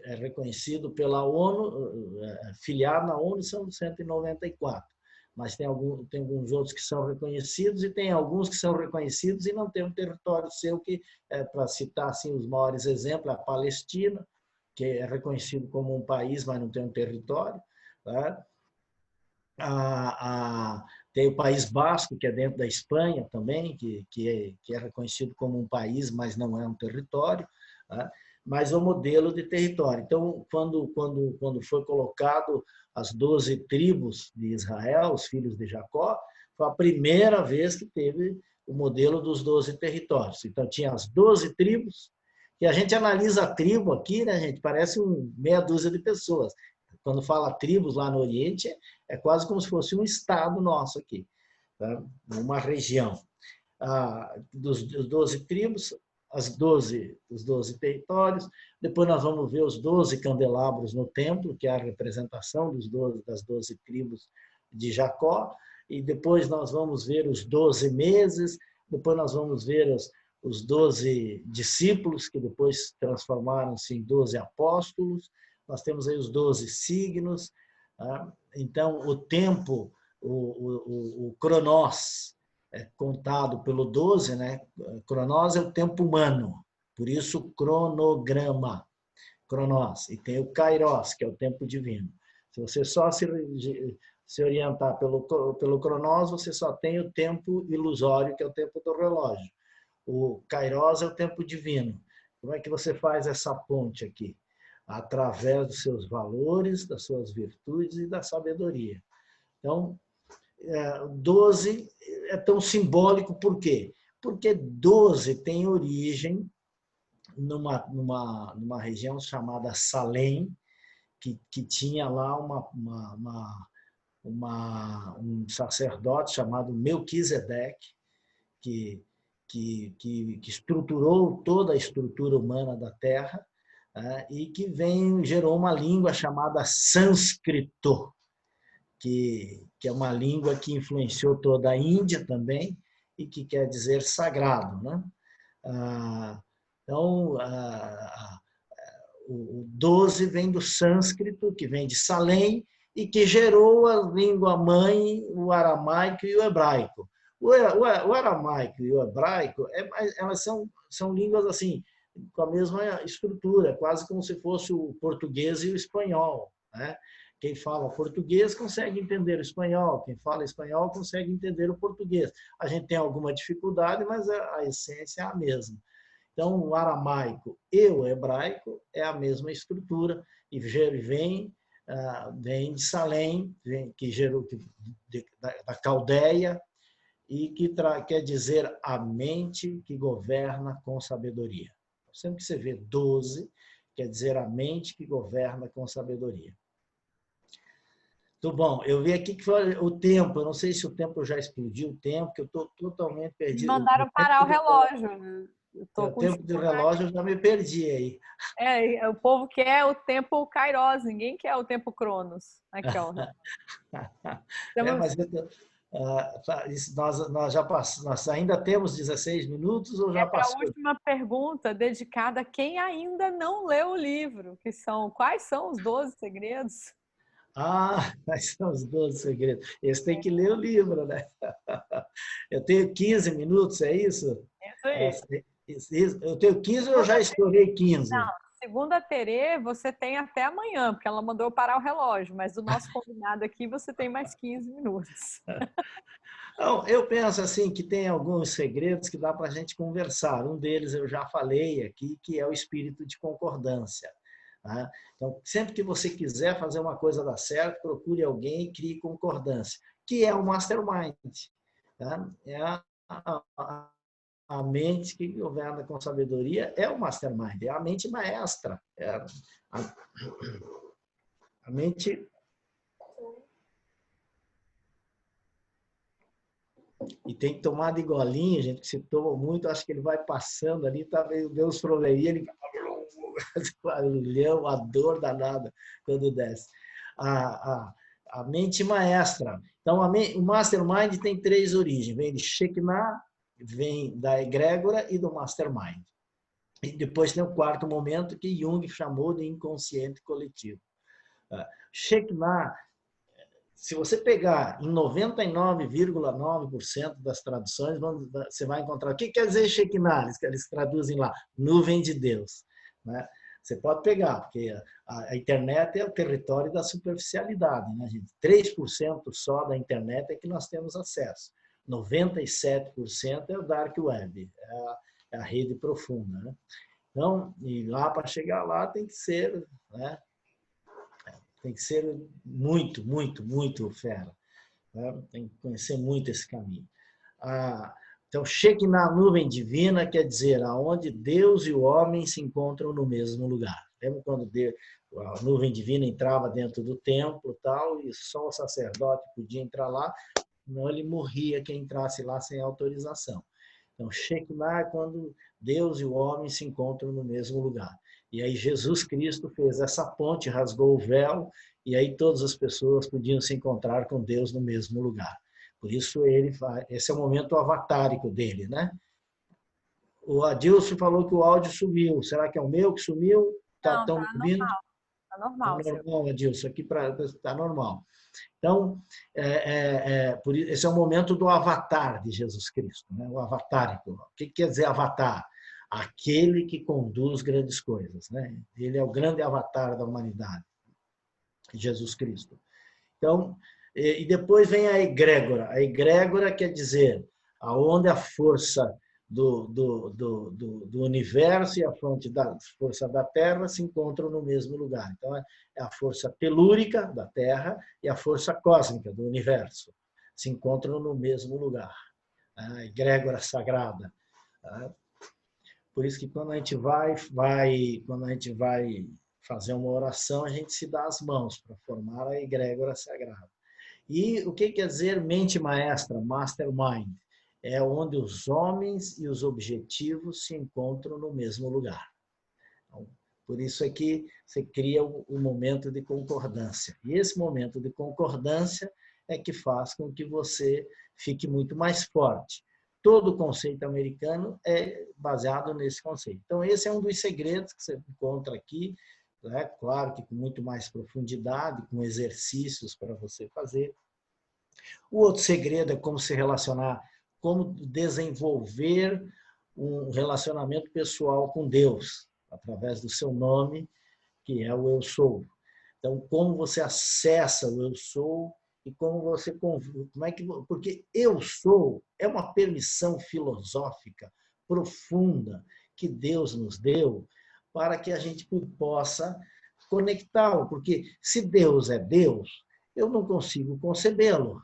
É reconhecido pela ONU, filiado na ONU são 194, mas tem alguns outros que são reconhecidos e tem alguns que são reconhecidos e não tem um território seu, que, para citar assim, os maiores exemplos, a Palestina, que é reconhecido como um país, mas não tem um território, tá? Tem o País Basco, que é dentro da Espanha também, que é reconhecido como um país, mas não é um território, tá? Mas é o modelo de território. Então, quando foi colocado as 12 tribos de Israel, os filhos de Jacó, foi a primeira vez que teve o modelo dos 12 territórios. Então, tinha as 12 tribos, e a gente analisa a tribo aqui, né, gente? Parece meia dúzia de pessoas. Quando fala tribos lá no Oriente, é quase como se fosse um estado nosso aqui, tá? Uma região. Dos 12 tribos, os 12 territórios. Depois nós vamos ver os 12 candelabros no templo, que é a representação das 12 tribos de Jacó. E depois nós vamos ver os 12 meses. Depois nós vamos ver os 12 discípulos, que depois transformaram-se em 12 apóstolos. Nós temos aí os 12 signos. Então, o tempo, o Cronos, é contado pelo 12, né? Cronos é o tempo humano, por isso cronograma, Cronos. E tem o Kairos, que é o tempo divino. Se você só se orientar pelo Cronos, você só tem o tempo ilusório, que é o tempo do relógio. O Kairos é o tempo divino. Como é que você faz essa ponte aqui? Através dos seus valores, das suas virtudes e da sabedoria. Então, 12 é tão simbólico, por quê? Porque 12 tem origem numa região chamada Salém, que tinha lá um sacerdote chamado Melquisedeque, que estruturou toda a estrutura humana da Terra, e que gerou uma língua chamada sânscrito, que é uma língua que influenciou toda a Índia também, e que quer dizer sagrado, né? Então, o 12 vem do sânscrito, que vem de Salém, e que gerou a língua mãe, o aramaico e o hebraico. O aramaico e o hebraico, elas são línguas assim, com a mesma estrutura, quase como se fosse o português e o espanhol, né? Quem fala português consegue entender o espanhol, quem fala espanhol consegue entender o português. A gente tem alguma dificuldade, mas a essência é a mesma. Então, o aramaico e o hebraico é a mesma estrutura, e vem de Salém, que gerou da Caldeia, e que quer dizer a mente que governa com sabedoria. Sempre que você vê 12, quer dizer a mente que governa com sabedoria. Muito bom. Eu vi aqui que foi o tempo. Eu não sei se o tempo já explodiu, o tempo, que eu estou totalmente perdido. Me mandaram parar o relógio. O tempo do relógio eu já me perdi aí. O povo quer o tempo Kairos, ninguém quer o tempo Cronos. Aqui, ó. Mas nós ainda temos 16 minutos ou já passou? A última pergunta dedicada a quem ainda não leu o livro, que são: quais são os 12 segredos? Quais são os 12 segredos? Esse tem que ler o livro, né? Eu tenho 15 minutos, é isso? Isso aí. Eu tenho 15 ou eu já estourei 15? Não, segundo a Terê, você tem até amanhã, porque ela mandou parar o relógio, mas do nosso combinado aqui você tem mais 15 minutos. Então, eu penso assim que tem alguns segredos que dá para a gente conversar. Um deles eu já falei aqui, que é o espírito de concordância. Tá? Então, sempre que você quiser fazer uma coisa dar certo, procure alguém e crie concordância, que é o mastermind. Tá? É a mente que governa com sabedoria, é o mastermind, é a mente maestra. A mente... E tem que tomar de golinho, gente, que se toma muito, acho que ele vai passando ali, tá vendo os probleminha, ele barulhão, a dor danada quando desce. a mente maestra. Então, o Mastermind tem 3 origens. Vem de Shekinah, vem da egrégora e do Mastermind. E depois tem o 4º momento que Jung chamou de inconsciente coletivo. Shekinah, se você pegar em 99,9% das traduções, você vai encontrar. O que quer dizer Shekinah? Eles traduzem lá, nuvem de Deus. Né? Você pode pegar, porque a internet é o território da superficialidade. Né, gente? 3% só da internet é que nós temos acesso. 97% é o dark web, é a rede profunda. Né? Então, e lá para chegar lá tem que ser, né? Tem que ser muito, muito, muito fera. Né? Tem que conhecer muito esse caminho. Então, Shekinah, nuvem divina, quer dizer, aonde Deus e o homem se encontram no mesmo lugar. Lembra quando a nuvem divina entrava dentro do templo tal, e só o sacerdote podia entrar lá, senão ele morria quem entrasse lá sem autorização. Então, Shekinah é quando Deus e o homem se encontram no mesmo lugar. E aí Jesus Cristo fez essa ponte, rasgou o véu, e aí todas as pessoas podiam se encontrar com Deus no mesmo lugar. Por isso, esse é o momento avatárico dele, né? O Adilson falou que o áudio sumiu. Será que é o meu que sumiu? Não, tá ouvindo? normal. Tá normal. Tá normal, Adilson. Aqui tá normal. Então, esse é o momento do avatar de Jesus Cristo, né? O avatárico. O que quer dizer avatar? Aquele que conduz grandes coisas, né? Ele é o grande avatar da humanidade, Jesus Cristo. Então, e depois vem a egrégora. A egrégora quer dizer aonde a força do universo e a força da Terra se encontram no mesmo lugar. Então, é a força telúrica da Terra e a força cósmica do universo se encontram no mesmo lugar. A egrégora sagrada. Por isso que quando a gente vai fazer uma oração, a gente se dá as mãos para formar a egrégora sagrada. E o que quer dizer mente maestra, mastermind? É onde os homens e os objetivos se encontram no mesmo lugar. Então, por isso é que você cria o momento de concordância. E esse momento de concordância é que faz com que você fique muito mais forte. Todo o conceito americano é baseado nesse conceito. Então, esse é um dos segredos que você encontra aqui, né? Claro que com muito mais profundidade, com exercícios para você fazer. O outro segredo é como se relacionar, como desenvolver um relacionamento pessoal com Deus, através do seu nome, que é o Eu Sou. Então, como você acessa o Eu Sou e como você porque Eu Sou é uma permissão filosófica profunda que Deus nos deu para que a gente possa conectá-lo, porque se Deus é Deus, eu não consigo concebê-lo,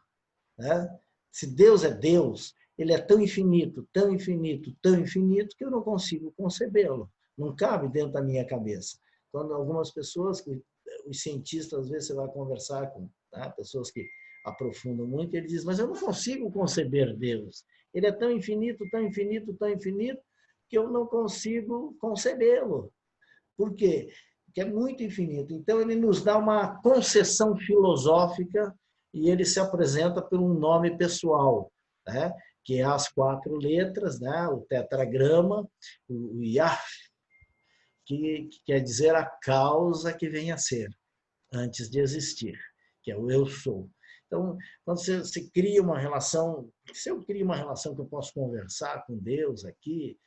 né? Se Deus é Deus, ele é tão infinito, tão infinito, tão infinito que eu não consigo concebê-lo. Não cabe dentro da minha cabeça. Quando algumas pessoas, os cientistas, às vezes você vai conversar com pessoas que aprofundam muito, ele diz, mas eu não consigo conceber Deus. Ele é tão infinito, tão infinito, tão infinito, que eu não consigo concebê-lo. Por quê? Porque é muito infinito. Então, ele nos dá uma concessão filosófica e ele se apresenta por um nome pessoal, né? Que é as 4 letras, né? O tetragrama, o Yah, que quer dizer a causa que vem a ser, antes de existir, que é o Eu Sou. Então, quando você cria uma relação, se eu crio uma relação que eu posso conversar com Deus aqui,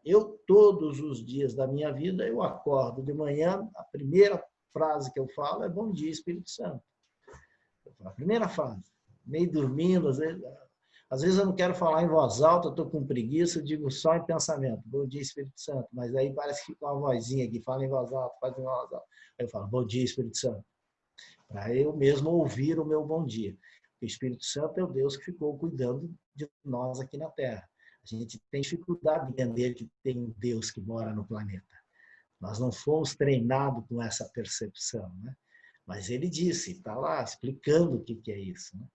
eu, todos os dias da minha vida, eu acordo de manhã, a primeira frase que eu falo é bom dia, Espírito Santo. A primeira frase, meio dormindo, às vezes eu não quero falar em voz alta, eu estou com preguiça, eu digo só em pensamento, bom dia, Espírito Santo, mas aí parece que fica uma vozinha aqui, fala em voz alta, faz em voz alta. Aí eu falo, bom dia, Espírito Santo, para eu mesmo ouvir o meu bom dia. O Espírito Santo é o Deus que ficou cuidando de nós aqui na Terra. A gente tem dificuldade de entender que tem um Deus que mora no planeta. Nós não fomos treinados com essa percepção, né? Mas ele disse, está lá explicando o que é isso, né?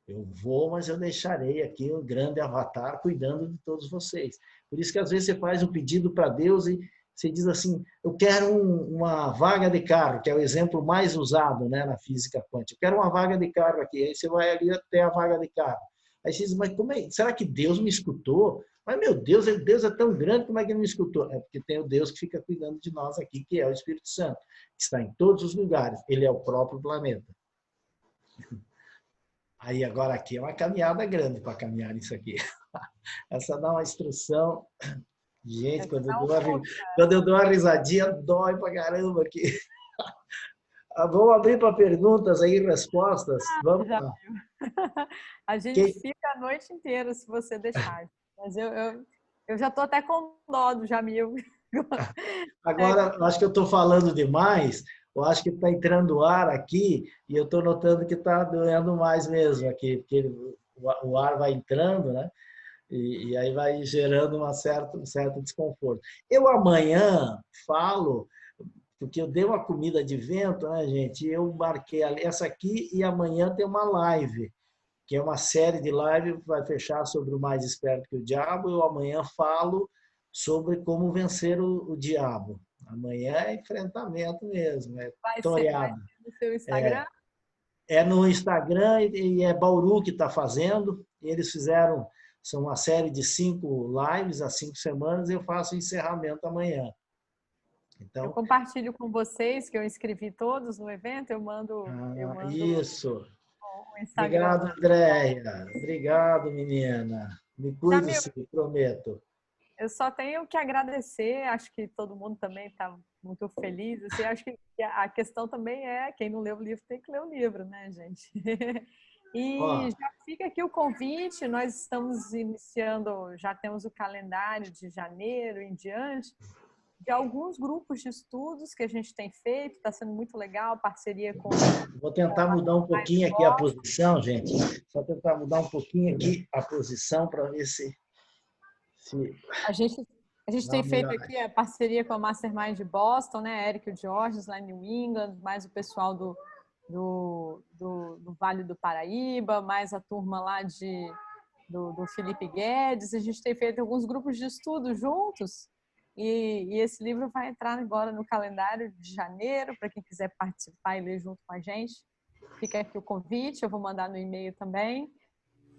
Eu vou, mas eu deixarei aqui um grande avatar cuidando de todos vocês. Por isso que às vezes você faz um pedido para Deus e você diz assim, eu quero uma vaga de carro, que é o exemplo mais usado, né, na física quântica. Eu quero uma vaga de carro aqui. Aí você vai ali até a vaga de carro. Aí você diz, mas como é? Será que Deus me escutou? Mas, meu Deus é tão grande, como é que ele me escutou? É porque tem o Deus que fica cuidando de nós aqui, que é o Espírito Santo, que está em todos os lugares. Ele é o próprio planeta. Aí, agora aqui é uma caminhada grande para caminhar nisso aqui. Essa dá uma instrução. Gente, quando eu dou uma risadinha, dói pra caramba aqui. Vamos abrir para perguntas aí, respostas. Vamos lá. A gente fica a noite inteira, se você deixar. Mas eu já estou até com dó do Jamil. Agora, acho que eu estou falando demais. Eu acho que está entrando ar aqui e eu estou notando que está doendo mais mesmo aqui, porque o ar vai entrando, né? E aí vai gerando um certo desconforto. Eu amanhã falo, porque eu dei uma comida de vento, né, gente? Eu marquei essa aqui e amanhã tem uma live, que é uma série de live que vai fechar sobre o Mais Esperto que o Diabo. Eu amanhã falo sobre como vencer o diabo. Amanhã é enfrentamento mesmo, é toreado. Vai ser no seu Instagram? É no Instagram e é Bauru que está fazendo. Eles fizeram... São uma série de 5 lives há 5 semanas e eu faço o encerramento amanhã. Então, eu compartilho com vocês, que eu inscrevi todos no evento, eu mando isso. O Instagram. Obrigado, Andréia. Obrigado, menina. Me cuide-se, prometo. Eu só tenho que agradecer, acho que todo mundo também está muito feliz. Assim, acho que a questão também é, quem não lê o livro tem que ler o livro, né, gente? E já fica aqui o convite, nós estamos iniciando, já temos o calendário de janeiro em diante, de alguns grupos de estudos que a gente tem feito, está sendo muito legal, parceria com... Vou tentar mudar um pouquinho aqui a posição, gente. Só tentar mudar um pouquinho aqui a posição para ver se... A gente tem feito aqui a parceria com a Mastermind de Boston, né? Eric e o Georges lá em New England, mais o pessoal do Vale do Paraíba, mais a turma lá do Felipe Guedes. A gente tem feito alguns grupos de estudo juntos e esse livro vai entrar agora no calendário de janeiro, para quem quiser participar e ler junto com a gente. Fica aqui o convite, eu vou mandar no e-mail também.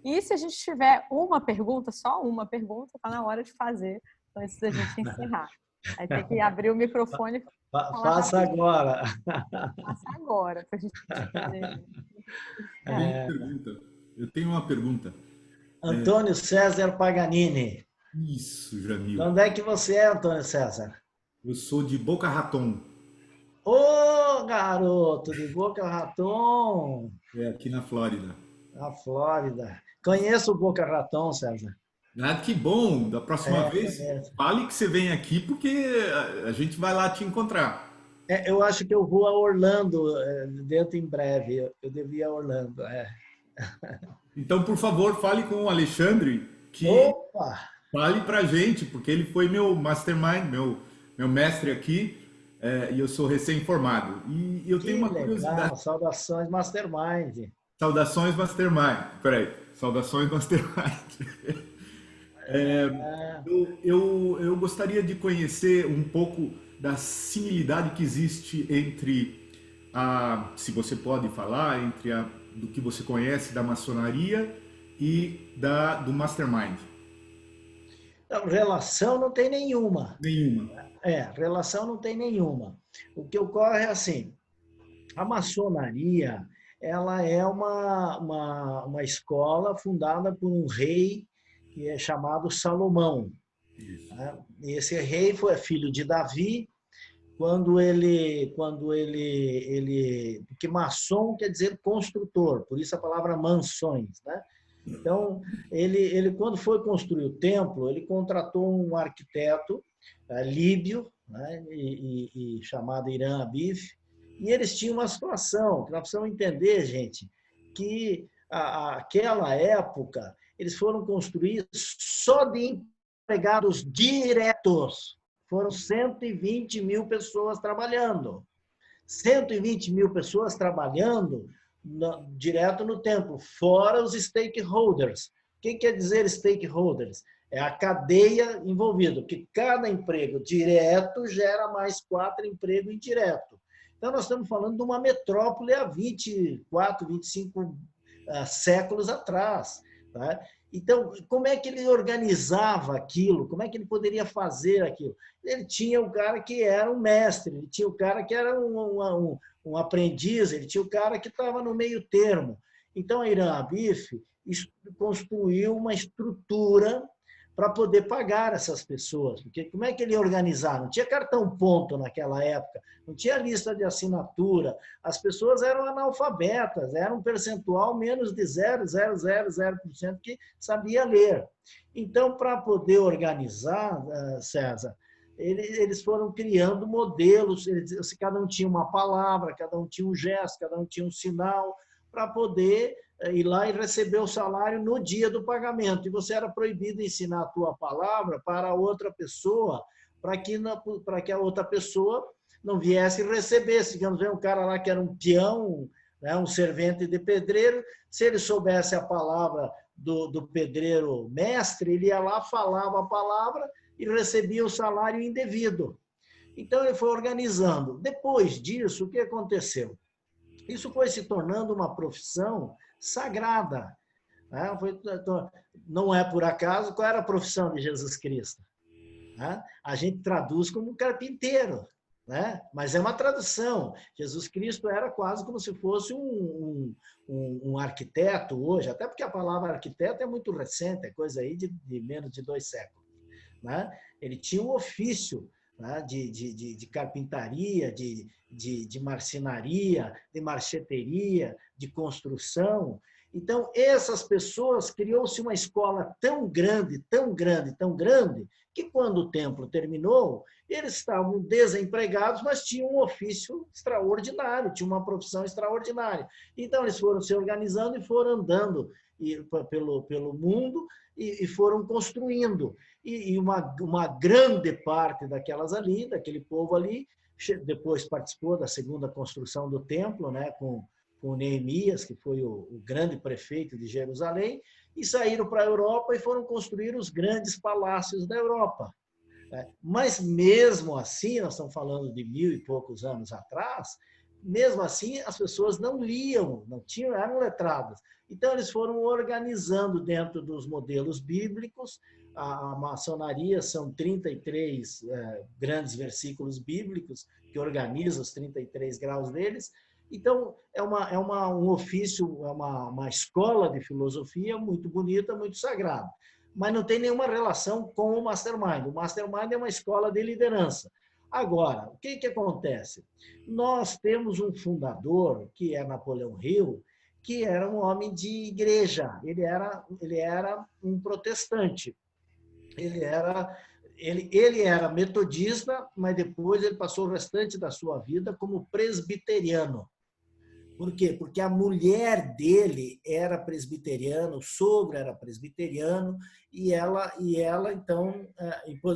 E se a gente tiver uma pergunta, só uma pergunta, está na hora de fazer, antes da gente encerrar. Aí tem que abrir o microfone. Faça agora. Faça agora, para a gente fazer. Eu tenho uma pergunta. Antônio César Paganini. Isso, Jamil. Onde é que você é, Antônio César? Eu sou de Boca Raton. Ô, garoto, de Boca Raton. É aqui na Flórida. Na Flórida. Conheço o Boca Raton, César. Ah, que bom! Da próxima vez, fale que você vem aqui, porque a gente vai lá te encontrar. Eu acho que eu vou a Orlando dentro em breve. Eu devia ir a Orlando. Então, por favor, fale com o Alexandre que fale pra gente, porque ele foi meu mastermind, meu mestre aqui, e eu sou recém-formado. E eu tenho uma curiosidade. Saudações Mastermind. Saudações Mastermind. Peraí, saudações Mastermind. Eu gostaria de conhecer um pouco da similitude que existe entre se você pode falar, entre do que você conhece da maçonaria e do Mastermind. Não, relação não tem nenhuma. Nenhuma. Relação não tem nenhuma. O que ocorre é assim, a maçonaria, ela é uma escola fundada por um rei que é chamado Salomão. Esse rei foi filho de Davi. Porque maçom quer dizer construtor, por isso a palavra mansões, né? Então, ele quando foi construir o templo, ele contratou um arquiteto líbio, né? e chamado Irã Abif, e eles tinham uma situação que nós precisamos entender, gente, que aquela época eles foram construir só de empregados diretos. Foram 120 mil pessoas trabalhando. 120 mil pessoas trabalhando direto no templo, fora os stakeholders. O que quer dizer stakeholders? É a cadeia envolvida, porque cada emprego direto gera mais 4 empregos indiretos. Então, nós estamos falando de uma metrópole há 24, 25 séculos atrás. Tá? Então, como é que ele organizava aquilo? Como é que ele poderia fazer aquilo? Ele tinha o cara que era um mestre, ele tinha o cara que era um aprendiz, ele tinha o cara que estava no meio termo. Então, a Irã Abif construiu uma estrutura para poder pagar essas pessoas. Porque como é que ele ia organizar? Não tinha cartão ponto naquela época, não tinha lista de assinatura, as pessoas eram analfabetas, era um percentual menos de 0,000% que sabia ler. Então, para poder organizar, César, eles foram criando modelos, cada um tinha uma palavra, cada um tinha um gesto, cada um tinha um sinal, para poder ir lá e receber o salário no dia do pagamento. E você era proibido ensinar a tua palavra para outra pessoa, para que a outra pessoa não viesse e recebesse. Digamos, um cara lá que era um peão, né, um servente de pedreiro, se ele soubesse a palavra do pedreiro mestre, ele ia lá, falava a palavra e recebia o salário indevido. Então, ele foi organizando. Depois disso, o que aconteceu? Isso foi se tornando uma profissão sagrada. Não é por acaso, qual era a profissão de Jesus Cristo? A gente traduz como carpinteiro, né? Mas é uma tradução. Jesus Cristo era quase como se fosse um arquiteto hoje, até porque a palavra arquiteto é muito recente, é coisa aí de menos de 2 séculos. Né? Ele tinha um ofício, né, de carpintaria, de marcenaria, de marcheteria, de construção. Então, essas pessoas, criou-se uma escola tão grande, tão grande, tão grande, que quando o templo terminou, eles estavam desempregados, mas tinham um ofício extraordinário, tinham uma profissão extraordinária. Então, eles foram se organizando e foram andando pelo mundo e foram construindo. E uma grande parte daquelas ali, daquele povo ali, depois participou da segunda construção do templo, né, com Neemias, que foi o grande prefeito de Jerusalém, e saíram para a Europa e foram construir os grandes palácios da Europa. Mas mesmo assim, nós estamos falando de 1000 e poucos anos atrás, mesmo assim as pessoas não liam, eram letradas. Então eles foram organizando dentro dos modelos bíblicos. A maçonaria são 33 grandes versículos bíblicos que organizam os 33 graus deles. Então, é um ofício, é uma escola de filosofia muito bonita, muito sagrada. Mas não tem nenhuma relação com o Mastermind. O Mastermind é uma escola de liderança. Agora, o que acontece? Nós temos um fundador, que é Napoleão Hill, que era um homem de igreja. Ele era um protestante. Ele era metodista, mas depois ele passou o restante da sua vida como presbiteriano. Por quê? Porque a mulher dele era presbiteriana, o sogro era presbiteriano, e ela então...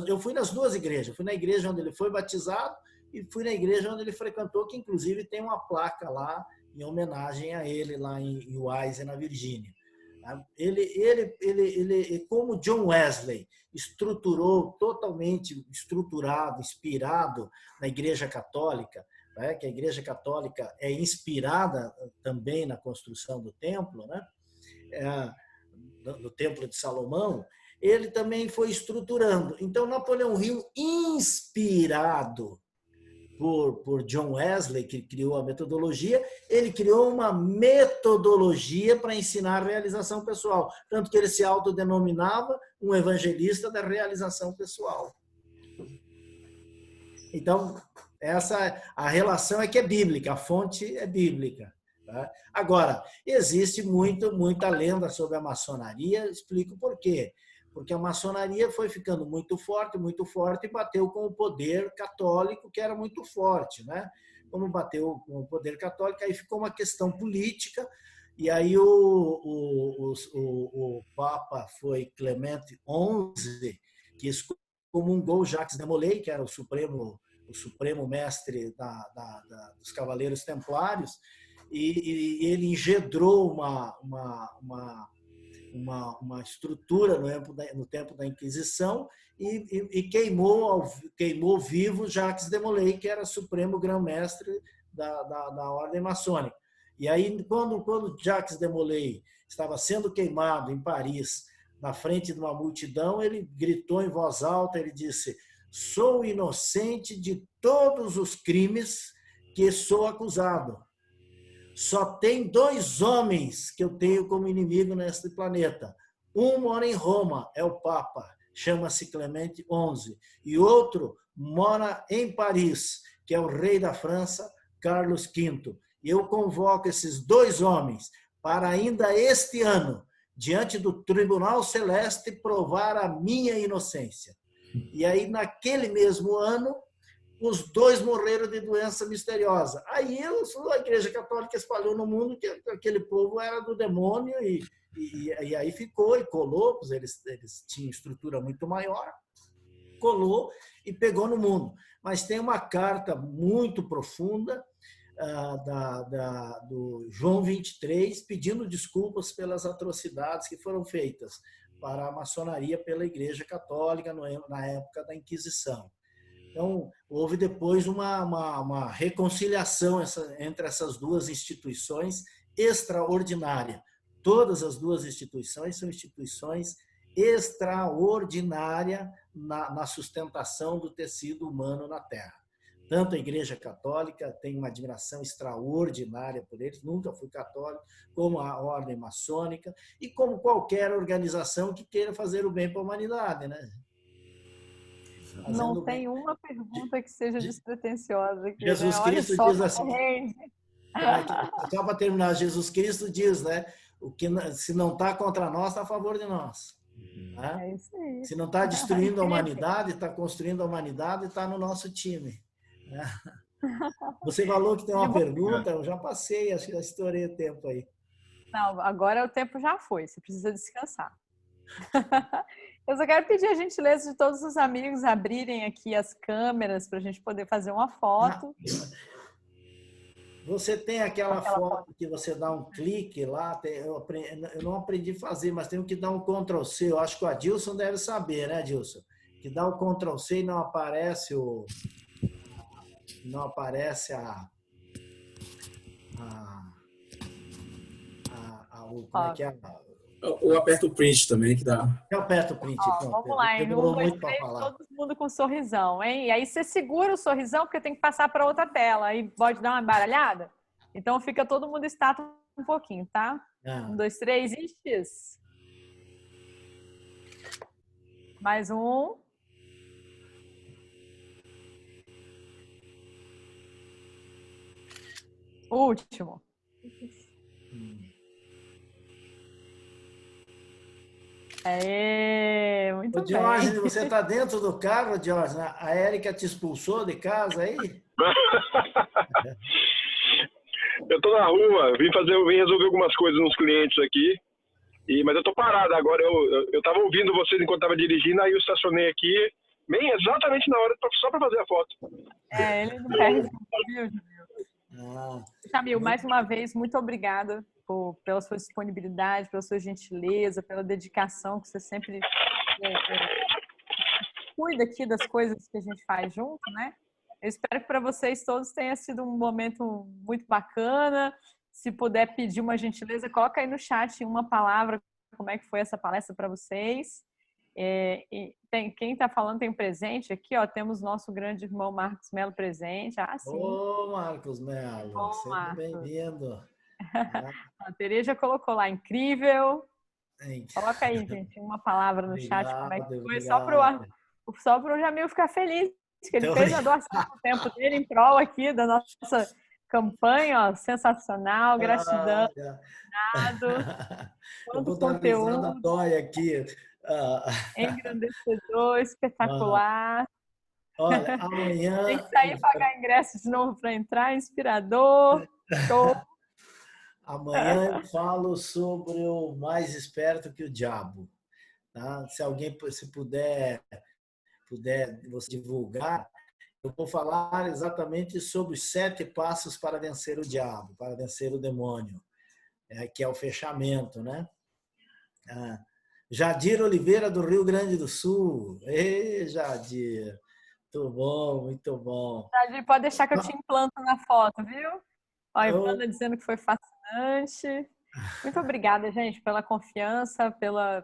Eu fui nas duas igrejas. Eu fui na igreja onde ele foi batizado e fui na igreja onde ele frequentou, que inclusive tem uma placa lá em homenagem a ele, lá em Wise, na Virgínia. Ele, como John Wesley, totalmente estruturado, inspirado na Igreja Católica, né, que a Igreja Católica é inspirada também na construção do templo, né, do Templo de Salomão, ele também foi estruturando. Então, Napoleão Hill, inspirado por John Wesley, que criou a metodologia, ele criou uma metodologia para ensinar a realização pessoal, tanto que ele se autodenominava um evangelista da realização pessoal. Então, a relação é que é bíblica, a fonte é bíblica. Tá? Agora, existe muita lenda sobre a maçonaria, explico por quê. Porque a maçonaria foi ficando muito forte e bateu com o poder católico, que era muito forte. Né? Como bateu com o poder católico, aí ficou uma questão política, e aí o Papa foi Clemente XI, que excomungou Jacques de Molay, que era o supremo mestre dos Cavaleiros Templários, e ele engendrou uma estrutura no tempo da Inquisição e queimou vivo Jacques de Molay, que era supremo grão-mestre da ordem maçônica. E aí, quando Jacques de Molay estava sendo queimado em Paris, na frente de uma multidão, ele gritou em voz alta, ele disse: sou inocente de todos os crimes que sou acusado. Só tem 2 homens que eu tenho como inimigo neste planeta. Um mora em Roma, é o Papa, chama-se Clemente XI. E outro mora em Paris, que é o rei da França, Carlos V. E eu convoco esses 2 homens para ainda este ano, diante do Tribunal Celeste, provar a minha inocência. E aí, naquele mesmo ano, os 2 morreram de doença misteriosa. Aí a Igreja Católica espalhou no mundo que aquele povo era do demônio e aí ficou e colou, pois eles tinham estrutura muito maior, colou e pegou no mundo. Mas tem uma carta muito profunda do João 23 pedindo desculpas pelas atrocidades que foram feitas para a maçonaria pela Igreja Católica na época da Inquisição. Então, houve depois uma reconciliação entre essas 2 instituições extraordinária. Todas as 2 instituições são instituições extraordinárias na sustentação do tecido humano na Terra. Tanto a Igreja Católica tem uma admiração extraordinária por eles, nunca fui católico, como a Ordem Maçônica e como qualquer organização que queira fazer o bem para a humanidade, né? Não tem uma pergunta que seja despretensiosa aqui, Jesus né? Cristo diz assim, só para terminar, Jesus Cristo diz, né? O que se não está contra nós, está a favor de nós. Né? É isso aí. Se não está destruindo a humanidade, está construindo a humanidade, está no nosso time. Né? Você falou que tem uma pergunta, eu já passei, acho que já estourei o tempo aí. Não, agora o tempo já foi, você precisa descansar. Eu só quero pedir a gentileza de todos os amigos abrirem aqui as câmeras para a gente poder fazer uma foto. Você tem aquela foto que você dá um clique lá, eu não aprendi a fazer, mas tenho que dar um Ctrl+C. Eu acho que o Adilson deve saber, né, Adilson? Que dá o Ctrl+C e não aparece como é que é? Ou aperta o print também, que dá. Eu aperto o print. Vamos lá, em 1, 2, 3, todo mundo com sorrisão, hein? E aí você segura o sorrisão, porque tem que passar para outra tela. Aí pode dar uma embaralhada. Então fica todo mundo estático um pouquinho, tá? 1, 2, 3 e X. Mais um. Último. Muito bem. Jorge, você está dentro do carro, Jorge? A Érica te expulsou de casa aí? Eu estou na rua, vim resolver algumas coisas nos clientes aqui, mas eu estou parado agora. Eu estava ouvindo vocês enquanto estava dirigindo, aí eu estacionei aqui, bem exatamente na hora, só para fazer a foto. Ele não perde, viu, Jamil? Jamil, mais uma vez, muito obrigada pela sua disponibilidade, pela sua gentileza, pela dedicação que você sempre cuida aqui das coisas que a gente faz junto, né? Eu espero que para vocês todos tenha sido um momento muito bacana. Se puder pedir uma gentileza, coloca aí no chat uma palavra, como é que foi essa palestra para vocês. Quem está falando tem presente aqui, ó, temos nosso grande irmão Marcos Melo presente. Sim. Ô, Marcos Melo, sempre bem-vindo. A Tereza colocou lá, incrível. Coloca aí, gente, uma palavra no chat, como é que foi, só para o Jamil ficar feliz, que ele fez a doação do tempo dele em prol aqui da nossa campanha, ó, sensacional, gratidão. Todo conteúdo. Aqui. Engrandecedor, espetacular. Olha, amanhã... Tem que sair e pagar ingresso de novo para entrar, inspirador. Show. Amanhã eu falo sobre o mais esperto que o diabo. Tá? Se alguém puder você divulgar, eu vou falar exatamente sobre os 7 passos para vencer o diabo, para vencer o demônio, que é o fechamento, né? Jadir Oliveira, do Rio Grande do Sul. Ei, Jadir. Muito bom, muito bom. Jadir, pode deixar que eu te implanto na foto, viu? Ó, a Ivana dizendo que foi fascinante. Muito obrigada, gente, pela confiança, pela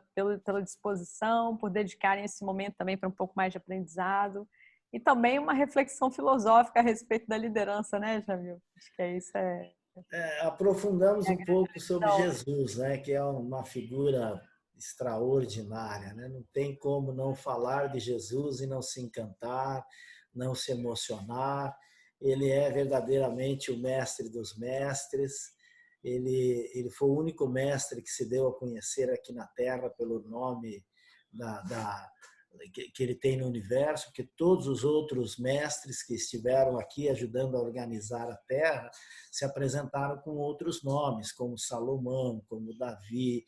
disposição, por dedicarem esse momento também para um pouco mais de aprendizado. E também uma reflexão filosófica a respeito da liderança, né, Jamil? Acho que isso é... Aprofundamos um pouco sobre Jesus, né, que é uma figura extraordinária, né? Não tem como não falar de Jesus e não se encantar, não se emocionar. Ele é verdadeiramente o mestre dos mestres. Ele foi o único mestre que se deu a conhecer aqui na Terra pelo nome que ele tem no universo, porque todos os outros mestres que estiveram aqui ajudando a organizar a Terra se apresentaram com outros nomes, como Salomão, como Davi,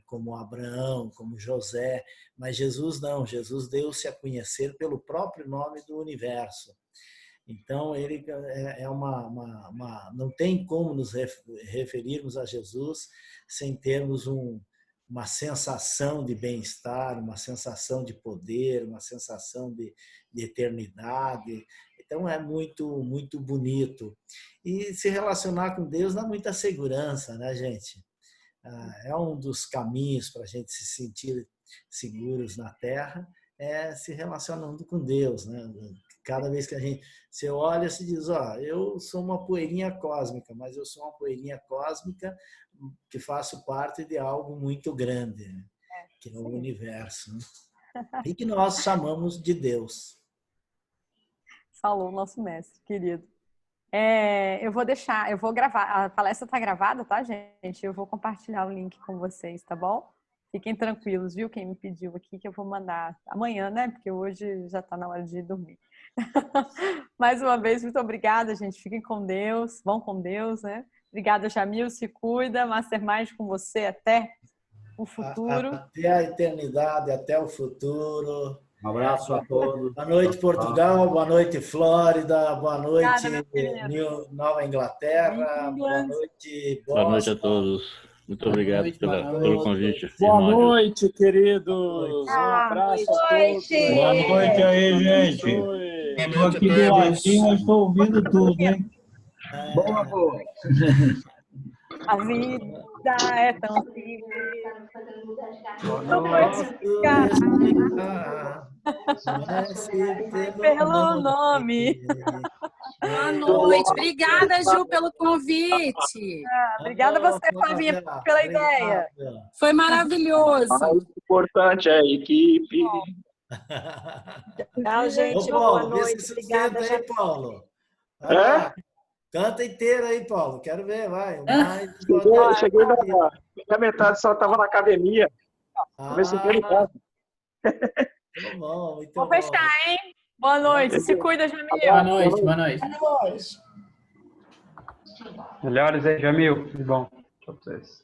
como Abraão, como José, mas Jesus não, Jesus deu-se a conhecer pelo próprio nome do universo. Então, ele não tem como nos referirmos a Jesus sem termos uma sensação de bem-estar, uma sensação de poder, uma sensação de eternidade. Então, é muito, muito bonito. E se relacionar com Deus dá muita segurança, né, gente? É um dos caminhos para a gente se sentir seguros na Terra, é se relacionando com Deus, né? Cada vez que você olha, se diz, eu sou uma poeirinha cósmica, mas eu sou uma poeirinha cósmica que faço parte de algo muito grande, né? Que é o universo, né? E que nós chamamos de Deus. Falou, nosso mestre, querido. Eu vou gravar, a palestra está gravada, tá, gente? Eu vou compartilhar o link com vocês, tá bom? Fiquem tranquilos, viu? Quem me pediu aqui, que eu vou mandar amanhã, né? Porque hoje já está na hora de dormir. Mais uma vez, muito obrigada, gente. Fiquem com Deus, vão com Deus, né? Obrigada, Jamil, se cuida. Mastermind com você até o futuro. Até a eternidade, até o futuro. Um abraço a todos. Boa noite, Portugal. Boa noite, Flórida. Boa noite, Nova Inglaterra. Boa noite, Boston. Boa noite a todos. Muito obrigado pelo convite. Boa noite, queridos. Um abraço a todos. Boa noite aí, gente. Estou aqui do ladinho, estou ouvindo tudo, hein? Boa, boa. A vida é tão simples. Não pode ficar pelo nome. Boa noite. Obrigada, Ju, pelo convite. Obrigada a você, Flavinha, pela ideia. Foi maravilhoso. O importante é a equipe. Tchau, gente. Paulo, boa noite. Obrigada, aí, Paulo. Canta inteiro aí, Paulo. Quero ver, vai. Cheguei na metade, só estava na academia. Muito bom, muito bom. Vou fechar, hein? Boa noite. Se cuida, Jamil. Boa noite, boa noite. Boa noite. Melhores aí, Jamil. Tudo bom. Tchau pra vocês.